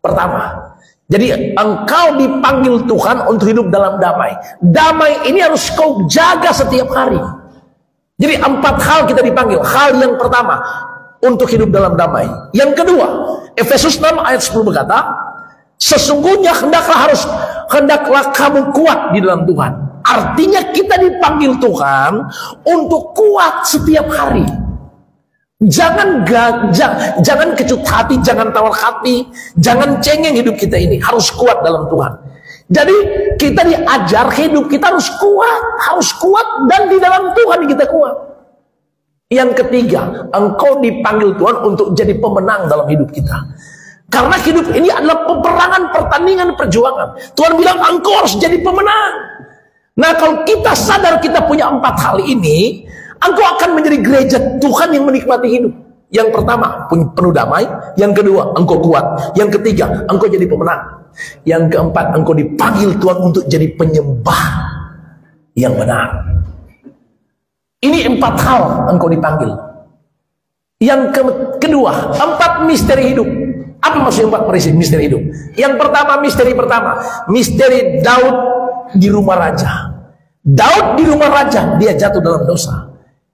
Pertama, jadi engkau dipanggil Tuhan untuk hidup dalam damai. Damai ini harus kau jaga setiap hari. Jadi 4 hal kita dipanggil. Hal yang pertama, untuk hidup dalam damai. Yang kedua, Efesus 6 ayat 10 berkata, sesungguhnya hendaklah kamu kuat di dalam Tuhan. Artinya kita dipanggil Tuhan untuk kuat setiap hari. Jangan kecut hati, jangan tawar hati, jangan cengeng hidup kita ini. Harus kuat dalam Tuhan. Jadi kita diajar hidup kita harus kuat dan di dalam Tuhan kita kuat. Yang ketiga, engkau dipanggil Tuhan untuk jadi pemenang dalam hidup kita. Karena hidup ini adalah peperangan, pertandingan, perjuangan. Tuhan bilang engkau harus jadi pemenang. Nah, kalau kita sadar kita punya 4 hal ini, engkau akan menjadi gereja Tuhan yang menikmati hidup. Yang pertama, penuh damai. Yang kedua, engkau kuat. Yang ketiga, engkau jadi pemenang. Yang keempat, engkau dipanggil Tuhan untuk jadi penyembah yang benar. Ini 4 hal engkau dipanggil. Yang kedua, 4 misteri hidup. Apa maksud 4 misteri hidup? Yang pertama, misteri Daud di rumah raja. Daud di rumah raja, dia jatuh dalam dosa.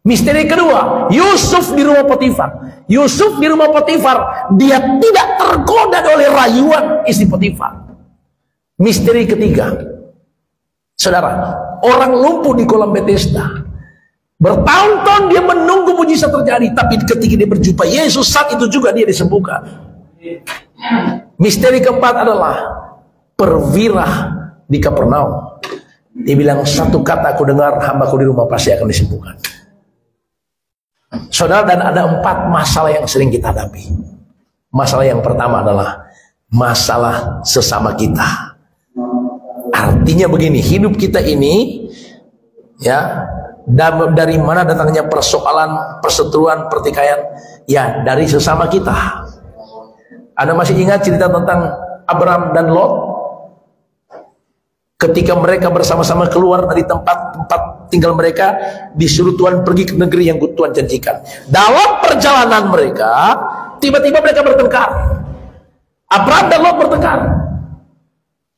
Misteri kedua, Yusuf di rumah Potifar. Yusuf di rumah Potifar, dia tidak tergoda oleh rayuan istri Potifar. Misteri ketiga, saudara, orang lumpuh di kolam Bethesda. Bertahun-tahun dia menunggu mujizat terjadi, tapi ketika dia berjumpa Yesus, saat itu juga dia disembuhkan. Misteri keempat adalah perwira di Kapernaum. Dia bilang, satu kata aku dengar, hambaku di rumah pasti akan disembuhkan. Saudara, dan ada 4 masalah yang sering kita hadapi. Masalah yang pertama adalah masalah sesama kita. Artinya begini, hidup kita ini ya, dari mana datangnya persoalan, perseteruan, pertikaian? Ya, dari sesama kita. Anda masih ingat cerita tentang Abraham dan Lot? Ketika mereka bersama-sama keluar dari tempat tinggal mereka, disuruh Tuhan pergi ke negeri yang Tuhan janjikan. Dalam perjalanan mereka, tiba-tiba mereka bertengkar. Abraham dan Lot bertengkar.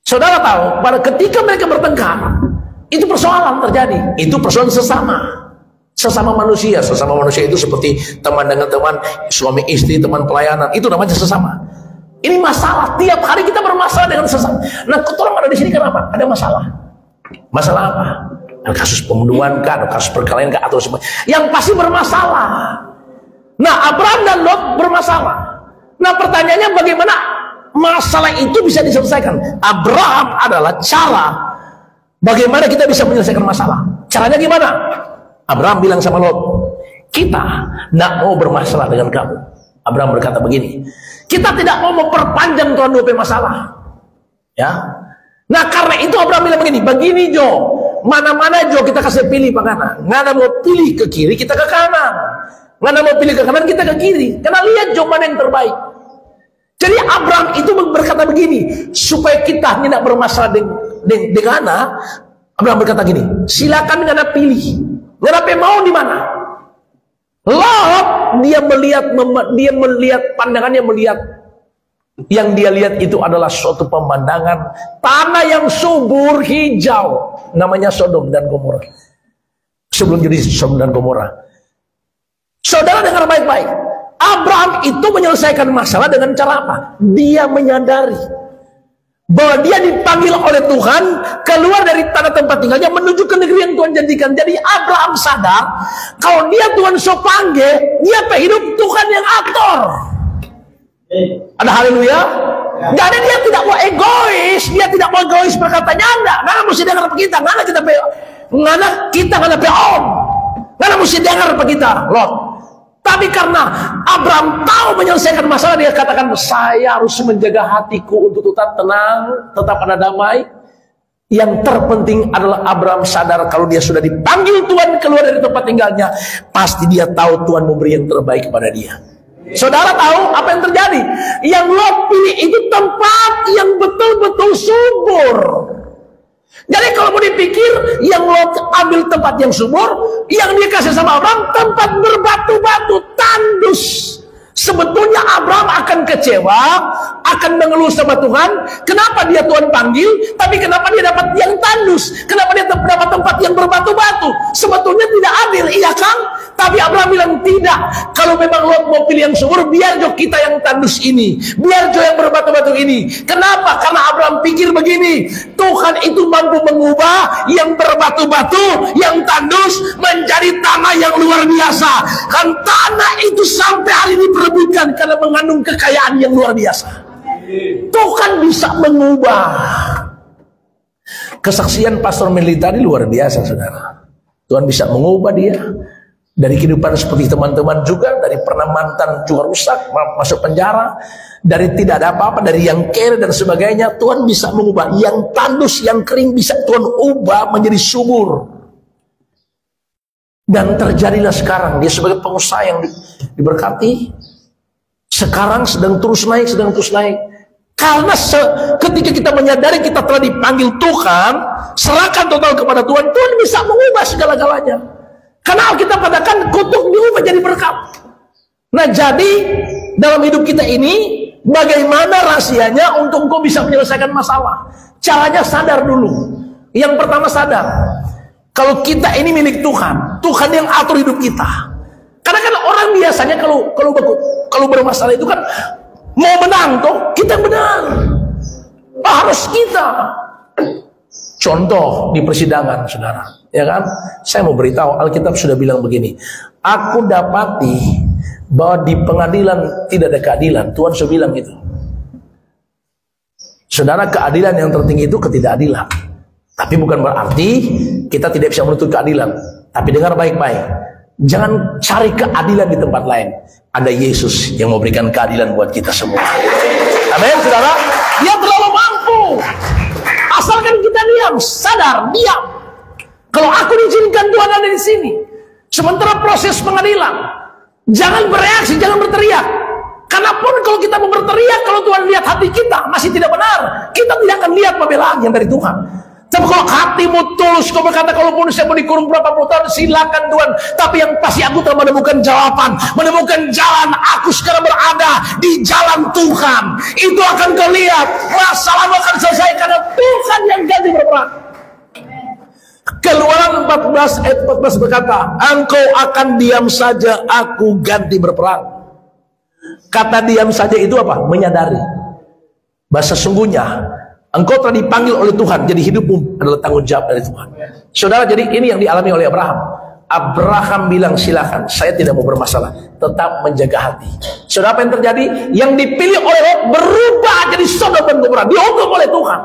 Saudara tahu, pada ketika mereka bertengkar, itu persoalan terjadi. Itu persoalan sesama manusia. Sesama manusia itu seperti teman dengan teman, suami istri, teman pelayanan. Itu namanya sesama. Ini masalah, tiap hari kita bermasalah dengan sesama. Nah, orang ada di sini kenapa? Ada masalah. Masalah apa? Ada kasus pembunuhan kah, ada kasus perkelahian kah, atau semua. Yang pasti bermasalah. Nah, Abraham dan Lot bermasalah. Nah, pertanyaannya bagaimana masalah itu bisa diselesaikan? Abraham adalah cara bagaimana kita bisa menyelesaikan masalah. Caranya gimana? Abraham bilang sama Lot, kita tidak mau bermasalah dengan kamu. Abraham berkata begini, kita tidak mau memperpanjang Tuhan dua masalah. Ya. Nah, karena itu Abraham bilang begini Jo, mana-mana Jo kita kasih pilih pakana. Nggak mau pilih ke kiri, kita ke kanan. Nggak mau pilih ke kanan, kita ke kiri. Karena lihat Jo mana yang terbaik. Jadi Abraham itu berkata begini, supaya kita tidak bermasalah dengan Abraham berkata gini, silakan Ngana pilih. Ngana mau di mana? Lot dia melihat pandangannya, melihat yang dia lihat itu adalah suatu pemandangan tanah yang subur hijau, namanya Sodom dan Gomora. Sebelum jadi Sodom dan Gomora. Saudara dengar baik-baik, Abraham itu menyelesaikan masalah dengan cara apa? Dia menyadari bahwa dia dipanggil oleh Tuhan keluar dari tanah tempat tinggalnya menuju ke negeri yang Tuhan janjikan. Jadi Abraham sadar kalau dia Tuhan panggil, dia hidup Tuhan yang atur. Ada haleluya. Jadi dia tidak mau egois, dia tidak mau egois berkatanya enggak. Karena mesti dengar apa kita, karena kita om. Karena mesti dengar apa kita, Lot. Tapi karena Abraham tahu menyelesaikan masalah, dia katakan, saya harus menjaga hatiku untuk tetap tenang, tetap ada damai. Yang terpenting adalah Abraham sadar kalau dia sudah dipanggil Tuhan keluar dari tempat tinggalnya, pasti dia tahu Tuhan memberi yang terbaik kepada dia. Saudara tahu apa yang terjadi? Yang Lot pilih itu tempat yang betul-betul subur. Jadi kalau mau dipikir, yang Lot ambil tempat yang subur, yang dia kasih sama Abraham tempat berbatu-batu, tandus. Sebetulnya Abraham akan kecewa, akan mengeluh sama Tuhan. Kenapa dia Tuhan panggil, tapi kenapa dia dapat yang tandus? Kenapa dia dapat tempat yang berbatu-batu? Sebetulnya tidak adil, iya kan? Tapi Abraham bilang tidak. Kalau memang Lot mau pilih yang subur, biar jo kita yang tandus ini, biar jo yang berbatu-batu ini. Kenapa? Karena Abraham pikir begini, Tuhan itu mampu mengubah yang berbatu-batu, yang tandus menjadi tanah yang luar biasa. Kan tanah itu sampai hari ini berebutan karena mengandung kekayaan yang luar biasa. Tuhan bisa mengubah. Kesaksian Pastor Melly tadi luar biasa, saudara. Tuhan bisa mengubah dia dari kehidupan seperti teman-teman juga, dari pernah mantan juga rusak, masuk penjara, dari tidak ada apa-apa, dari yang kere dan sebagainya. Tuhan bisa mengubah yang tandus, yang kering bisa Tuhan ubah menjadi subur. Dan terjadilah sekarang dia sebagai pengusaha yang diberkati, sekarang sedang terus naik. Karena ketika kita menyadari kita telah dipanggil Tuhan, serahkan total kepada Tuhan, Tuhan bisa mengubah segala-galanya. Karena Alkitab katakan kutuk diubah jadi berkat. Nah, jadi dalam hidup kita ini, bagaimana rahasianya untuk engkau bisa menyelesaikan masalah? Caranya sadar dulu. Yang pertama sadar, kalau kita ini milik Tuhan, Tuhan yang atur hidup kita. Karena kan orang biasanya kalau bermasalah itu kan mau menang toh, kita benar. Harus kita. Contoh di persidangan, saudara, ya kan? Saya mau beritahu, Alkitab sudah bilang begini. Aku dapati bahwa di pengadilan tidak ada keadilan. Tuhan sudah bilang itu. Saudara, keadilan yang tertinggi itu ketidakadilan. Tapi bukan berarti kita tidak bisa menuntut keadilan. Tapi dengar baik-baik, jangan cari keadilan di tempat lain. Ada Yesus yang memberikan keadilan buat kita semua. Amin, saudara. Dia terlalu mampu. Asalkan kita diam, sadar, diam. Kalau aku diizinkan Tuhan ada di sini, sementara proses pengadilan, jangan bereaksi, jangan berteriak. Karena pun kalau kita mau berteriak, kalau Tuhan lihat hati kita masih tidak benar, kita tidak akan lihat pembelaan yang dari Tuhan. Tapi kalau hatimu tulus, kau berkata, kalaupun saya mau dikurung berapa puluh tahun, silakan Tuhan. Tapi yang pasti aku telah menemukan jawaban, menemukan jalan. Aku sekarang berada di jalan Tuhan. Itu akan kau lihat, masalahmu akan selesai karena Tuhan yang ganti berperang. Keluaran 14 ayat 14 berkata, engkau akan diam saja, aku ganti berperang. Kata diam saja itu apa? Menyadari. Bahasa sungguhnya, engkau telah dipanggil oleh Tuhan, jadi hidupmu adalah tanggung jawab dari Tuhan. Saudara, jadi ini yang dialami oleh Abraham. Abraham bilang, silakan, saya tidak mau bermasalah, tetap menjaga hati. Saudara, apa yang terjadi? Yang dipilih oleh Allah berubah jadi Sodom dan Gomora, dihukum oleh Tuhan.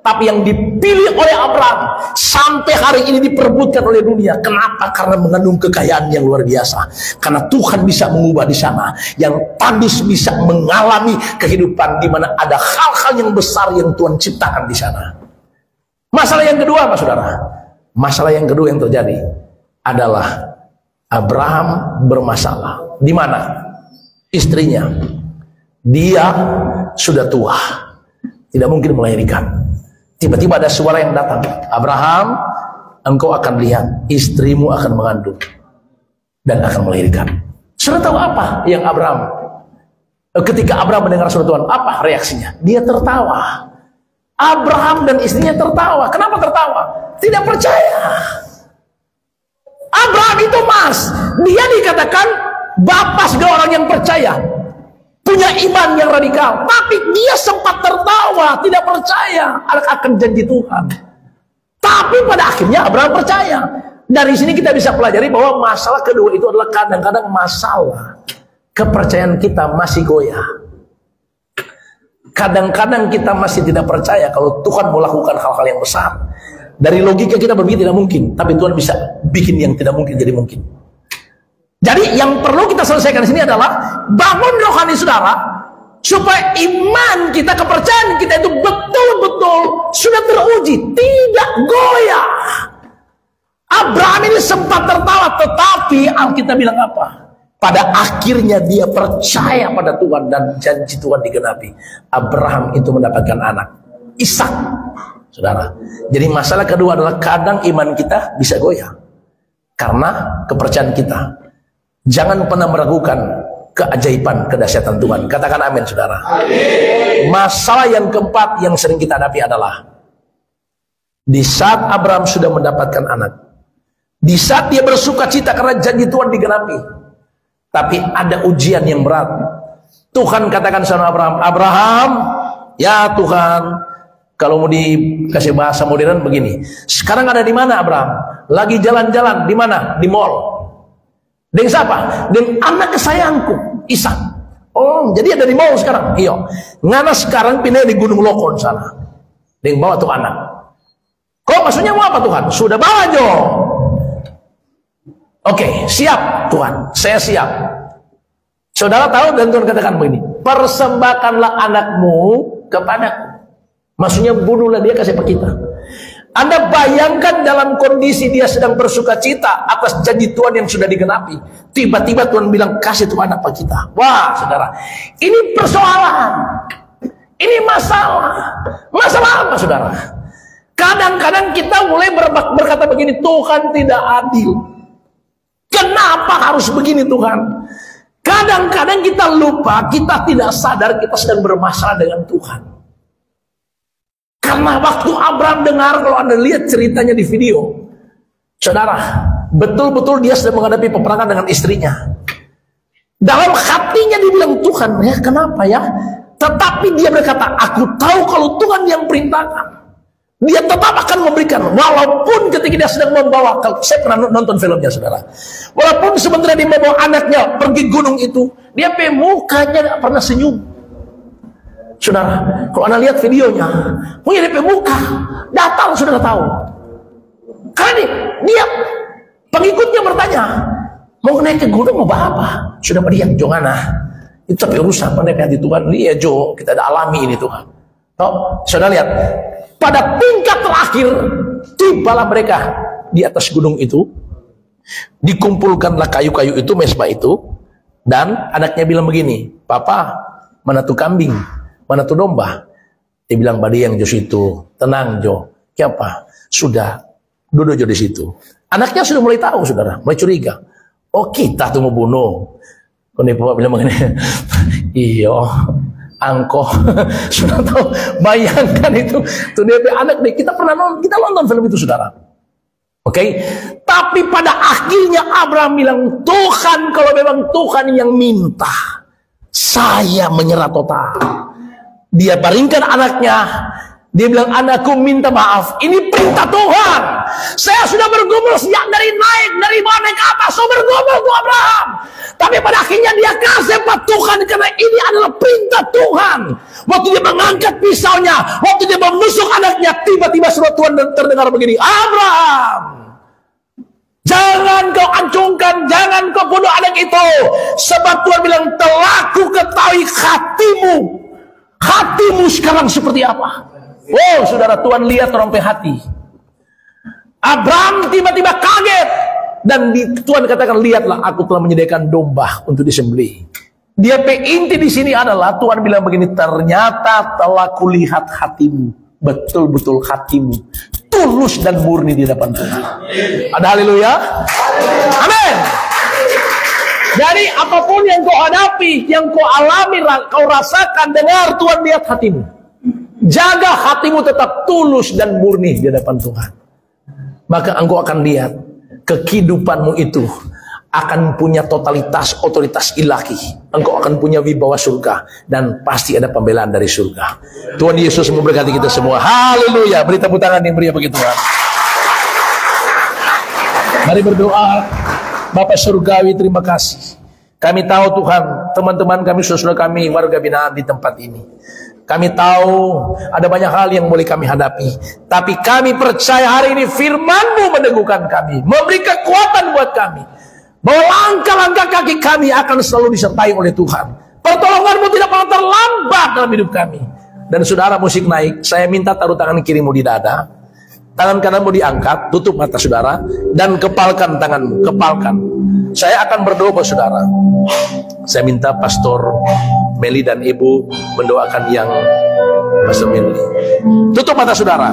Tapi yang dipilih oleh Abraham sampai hari ini diperebutkan oleh dunia. Kenapa? Karena mengandung kekayaan yang luar biasa. Karena Tuhan bisa mengubah di sana. Yang tandus bisa mengalami kehidupan di mana ada hal-hal yang besar yang Tuhan ciptakan di sana. Masalah yang kedua, Mas Saudara. Masalah yang kedua yang terjadi adalah Abraham bermasalah. Di mana? Istrinya. Dia sudah tua, tidak mungkin melahirkan. Tiba-tiba ada suara yang datang, Abraham, engkau akan lihat istrimu akan mengandung dan akan melahirkan. Sudah tahu apa yang Abraham? Ketika Abraham mendengar suara Tuhan, apa reaksinya? Dia tertawa. Abraham dan istrinya tertawa. Kenapa tertawa? Tidak percaya. Abraham itu Mas, dia dikatakan bapak segala orang yang percaya, punya iman yang radikal, tapi dia sempat tertawa, tidak percaya akan janji Tuhan. Tapi pada akhirnya Abraham percaya. Dari sini kita bisa pelajari bahwa masalah kedua itu adalah kadang-kadang masalah kepercayaan kita masih goyah. Kadang-kadang kita masih tidak percaya kalau Tuhan mau lakukan hal-hal yang besar. Dari logika kita berpikir tidak mungkin, tapi Tuhan bisa bikin yang tidak mungkin jadi mungkin. Jadi yang perlu kita selesaikan di sini adalah bangun rohani saudara, supaya iman kita, kepercayaan kita itu betul-betul sudah teruji, tidak goyah. Abraham ini sempat tertawa, tetapi Alkitab bilang apa? Pada akhirnya dia percaya pada Tuhan dan janji Tuhan digenapi. Abraham itu mendapatkan anak, Ishak. Saudara, jadi masalah kedua adalah kadang iman kita bisa goyah karena kepercayaan kita. Jangan pernah meragukan keajaiban, kedahsyatan Tuhan. Katakan amin, saudara. Amin. Masalah yang keempat yang sering kita hadapi adalah di saat Abraham sudah mendapatkan anak, di saat dia bersuka cita karena janji Tuhan digenapi, tapi ada ujian yang berat. Tuhan katakan sama Abraham, Abraham, ya Tuhan, kalau mau dikasih bahasa modern begini, sekarang ada di mana Abraham? Lagi jalan-jalan, di mana? Di mall. Dengan siapa? Dengan anak kesayanganku, Ishak. Oh, jadi ada di mall sekarang? Iya. Ngana sekarang pindah di Gunung Lokon sana. Dengan bawa tuh anak. Kok maksudnya mau apa Tuhan? Sudah bawa Jo. Oke, siap Tuhan. Saya siap. Saudara tahu dan Tuhan katakan begini, persembahkanlah anakmu kepadaku. Maksudnya bunuhlah dia, kasih ke kita. Anda bayangkan dalam kondisi dia sedang bersuka cita atas janji Tuhan yang sudah digenapi. Tiba-tiba Tuhan bilang, kasih tuh anak pada kita. Wah, saudara, ini persoalan. Ini masalah. Masalah apa, saudara? Kadang-kadang kita mulai berkata begini, Tuhan tidak adil. Kenapa harus begini Tuhan? Kadang-kadang kita lupa, kita tidak sadar kita sedang bermasalah dengan Tuhan. Karena waktu Abraham dengar, kalau Anda lihat ceritanya di video, saudara, betul-betul dia sedang menghadapi peperangan dengan istrinya. Dalam hatinya dia bilang, Tuhan, ya kenapa ya? Tetapi dia berkata, aku tahu kalau Tuhan yang perintahkan, dia tetap akan memberikan. Walaupun ketika dia sedang membawa, saya pernah nonton filmnya, saudara. Walaupun sebenarnya dia membawa anaknya pergi gunung itu, dia mukanya tidak pernah senyum. Saudara, kalau Anda lihat videonya, punya DP muka datar, saudara tahu. Karena dia pengikutnya bertanya, mau naik ke gunung mau apa? Sudah meriang jongana. Itu tapi urusan pendek hati Tuhan. Ini ya Jo, kita ada alami ini Tuhan. Oh, saudara lihat, pada tingkat terakhir, tibalah mereka di atas gunung itu, dikumpulkanlah kayu-kayu itu, mesbah itu, dan anaknya bilang begini, "Papa, mana tuh kambing, mana tuh domba?" Dia bilang, "Badi yang Jo situ." "Tenang Jo." "Siapa?" "Sudah, duduk Jo di situ." Anaknya sudah mulai tahu, saudara, mulai curiga. "Oh, kita tuh mau bunuh." Kalau Bapak bilang begini, "Iyo, angkoh." Sudah tahu, bayangkan itu. Tuh dia anak nih, kita nonton film itu, saudara. Oke, tapi pada akhirnya Abraham bilang, "Tuhan, kalau memang Tuhan yang minta, saya menyerah total." Dia baringkan anaknya. Dia bilang, "Anakku, minta maaf. Ini perintah Tuhan. Saya sudah bergumul sejak dari bawah naik ke atas. Saya bergumul ke Abraham. Tapi pada akhirnya dia kasih Pak Tuhan, karena ini adalah perintah Tuhan." Waktu dia mengangkat pisaunya, waktu dia menusuk anaknya, tiba-tiba suara Tuhan terdengar begini, "Abraham, jangan kau acungkan, jangan kau bunuh anak itu. Sebab Tuhan bilang, telah ku ketahui hatimu. Hatimu sekarang seperti apa." Oh, saudara, Tuhan lihat orang pe hati. Abraham tiba-tiba kaget. Dan Tuhan katakan, "Lihatlah, aku telah menyediakan domba untuk disembelih." Dia pe inti di sini adalah Tuhan bilang begini, "Ternyata telah kulihat hatimu, betul-betul hatimu tulus dan murni di depan Tuhan." Ada haleluya? Amin. Jadi apapun yang kau hadapi, yang kau alami, kau rasakan, dengar, Tuhan lihat hatimu. Jaga hatimu tetap tulus dan murni di hadapan Tuhan. Maka engkau akan lihat kehidupanmu itu akan punya totalitas otoritas ilahi. Engkau akan punya wibawa surga dan pasti ada pembelaan dari surga. Tuhan Yesus memberkati kita semua. Haleluya. Beri tepuk tangan yang meriah bagi Tuhan. Mari berdoa. Bapak surgawi, terima kasih. Kami tahu Tuhan, teman-teman kami, saudara kami, warga binaan di tempat ini. Kami tahu ada banyak hal yang boleh kami hadapi. Tapi kami percaya hari ini firman-Mu meneguhkan kami, memberi kekuatan buat kami, bahwa langkah-langkah kaki kami akan selalu disertai oleh Tuhan. Pertolongan-Mu tidak pernah terlambat dalam hidup kami. Dan saudara, musik naik, saya minta taruh tangan kirimu di dada, tangan kananmu diangkat, tutup mata saudara, dan kepalkan tanganmu, kepalkan. Saya akan berdoa buat saudara. Saya minta Pastor Meli dan Ibu mendoakan yang Pastor Meli. Tutup mata saudara.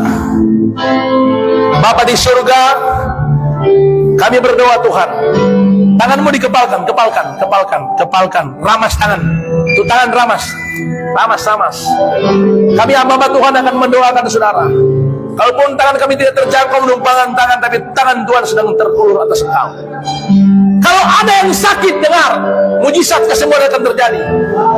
Bapa di surga, kami berdoa Tuhan. Tanganmu dikepalkan, kepalkan. Ramas tangan. Itu tangan ramas. Ramas. Kami hamba Tuhan akan mendoakan saudara. Kalaupun tangan kami tidak terjangkau lumpangan tangan, tapi tangan Tuhan sedang terulur atas engkau. Kalau ada yang sakit, dengar, mujizat kesembuhan akan terjadi.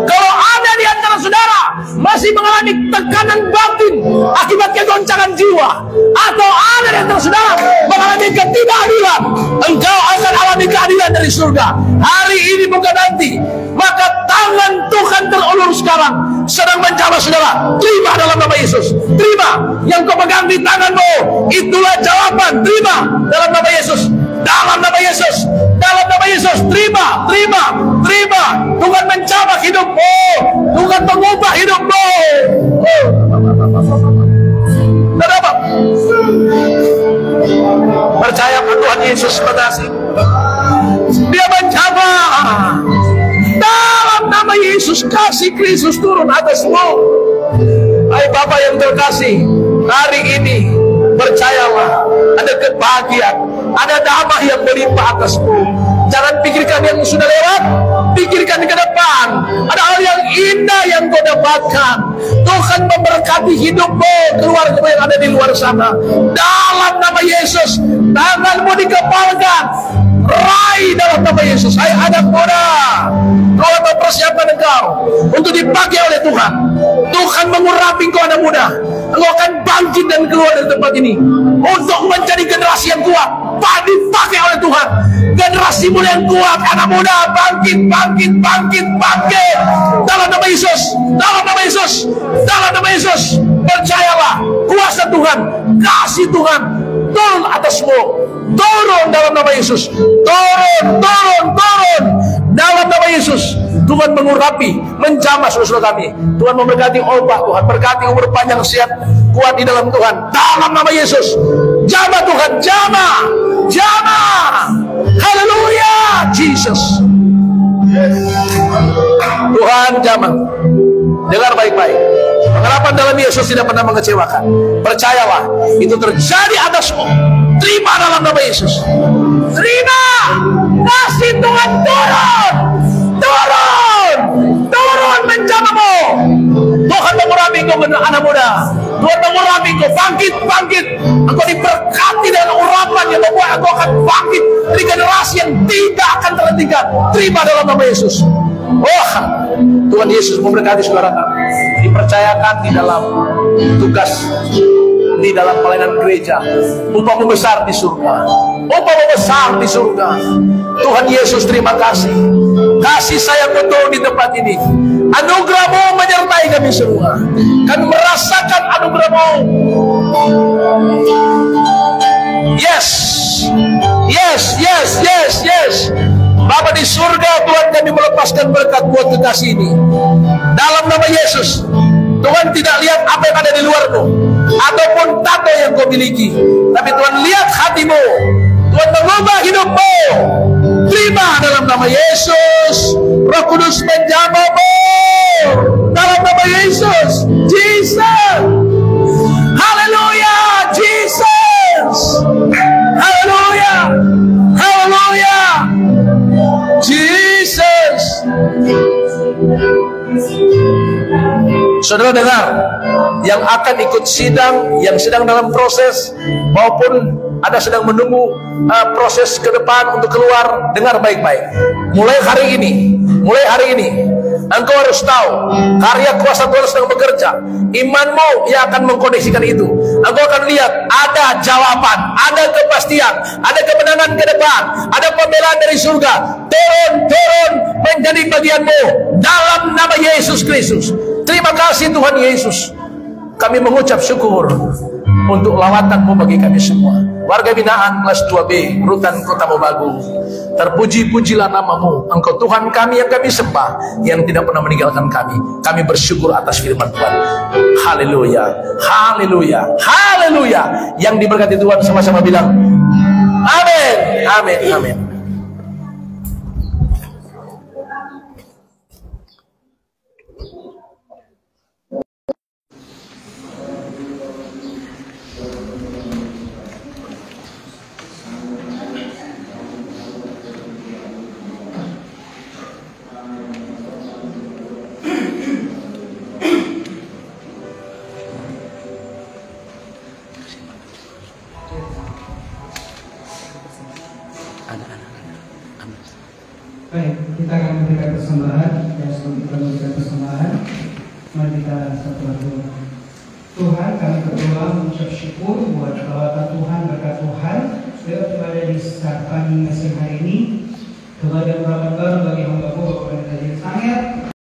Kalau ada di antara saudara masih mengalami tekanan batin akibat kegoncangan jiwa, atau ada di antara saudara mengalami ketidakadilan, engkau akan alami keadilan dari surga. Hari ini bukan nanti. Maka tangan Tuhan terulur sekarang, sedang menjamah saudara. Terima dalam nama Yesus. Terima yang kau pegang di tanganmu. Itulah jawaban. Terima dalam nama Yesus. Dalam nama Yesus. Dalam nama Yesus. Terima. Tuhan menjamah hidupmu. Tuhan mengubah hidupmu. Dapat. Percaya pada Tuhan Yesus mengasih. Dia menjamah. Dalam nama Yesus, kasih Kristus turun atasmu. Hai Bapa yang terkasih, hari ini percayalah ada kebahagiaan, ada damai yang berlimpah atasmu. Jangan pikirkan yang sudah lewat, pikirkan ke depan. Ada hal yang indah yang kau dapatkan. Tuhan memberkati hidupmu, keluarga yang ada di luar sana. Dalam nama Yesus, tanganmu dikepalkan. Raih dalam nama Yesus. Hai anak muda, kau akan persiapkan engkau untuk dipakai oleh Tuhan. Tuhan mengurapi engkau anak muda. Engkau akan bangkit dan keluar dari tempat ini untuk menjadi generasi yang kuat, dipakai oleh Tuhan. Generasi muda yang kuat, anak muda, bangkit dalam nama Yesus, dalam nama Yesus, dalam nama Yesus. Percayalah, kuasa Tuhan, kasih Tuhan turun atasmu. Turun dalam nama Yesus. Turun dalam nama Yesus. Tuhan mengurapi, menjamah saudara kami. Tuhan memberkati obat, Tuhan berkati umur panjang sehat. kuat di dalam Tuhan. Dalam nama Yesus, jamah Tuhan, jamah, jamah. Haleluya, Jesus. Tuhan jamah. Dengar baik-baik. Pengharapan dalam Yesus tidak pernah mengecewakan. Percayalah, itu terjadi atasmu. Terima dalam nama Yesus. Terima. Kasih Tuhan turun. Turun. Turun menjamahmu. Tuhan mengurapi engkau anak muda. Tuhan mengurapi engkau. Bangkit, bangkit. Engkau diberkati dengan urapan yang membuat engkau akan bangkit dari generasi yang tidak akan terhentikan. Terima dalam nama Yesus. Oh, Tuhan Yesus memberkati saudara kami. Dipercayakan di dalam tugas, di dalam pelayanan gereja. Upamu besar di surga. Upamu besar di surga. Tuhan Yesus, terima kasih. Kasih sayang betul di tempat ini. Anugerah-Mu menyertai kami semua. Kami merasakan anugerah-Mu. Yes. Yes, yes, yes, yes. Bapa di surga, Tuhan, kami melepaskan berkat buat kekasih ini. Dalam nama Yesus, Tuhan tidak lihat apa yang ada di luarmu ataupun tato yang kau miliki, tapi Tuhan lihat hatimu. Tuhan mengubah hidupmu. Terima dalam nama Yesus. Roh Kudus menjamahmu dalam nama Yesus. Jesus. Haleluya, Jesus. Haleluya, haleluya, Jesus. Saudara dengar, yang akan ikut sidang, yang sedang dalam proses maupun ada sedang menunggu proses ke depan untuk keluar, dengar baik-baik. Mulai hari ini, engkau harus tahu karya kuasa Tuhan sedang bekerja. Imanmu yang akan mengkoneksikan itu. Engkau akan lihat ada jawaban, ada kepastian, ada kemenangan ke depan, ada pembelaan dari surga. Turun menjadi bagianmu dalam nama Yesus Kristus. Terima kasih Tuhan Yesus. Kami mengucap syukur untuk lawatan-Mu bagi kami semua. Warga binaan kelas 2B, Rutan Kota Mobagu. Terpuji-pujilah nama-Mu. Engkau Tuhan kami yang kami sembah, yang tidak pernah meninggalkan kami. Kami bersyukur atas firman Tuhan. Haleluya, haleluya, haleluya. Yang diberkati Tuhan sama-sama bilang amin, amin, amin. Baik, kita akan memberikan persembahan. Dan sebelum kita memberikan persembahan, mari kita satu lagu. Tuhan, kami berdoa mengucap syukur buat lawatan Tuhan, berkat Tuhan lewat ibadah di saat pagi masing hari ini. Kepada urapan baru bagi hamba-Mu, Bapak dan Raja Sangat.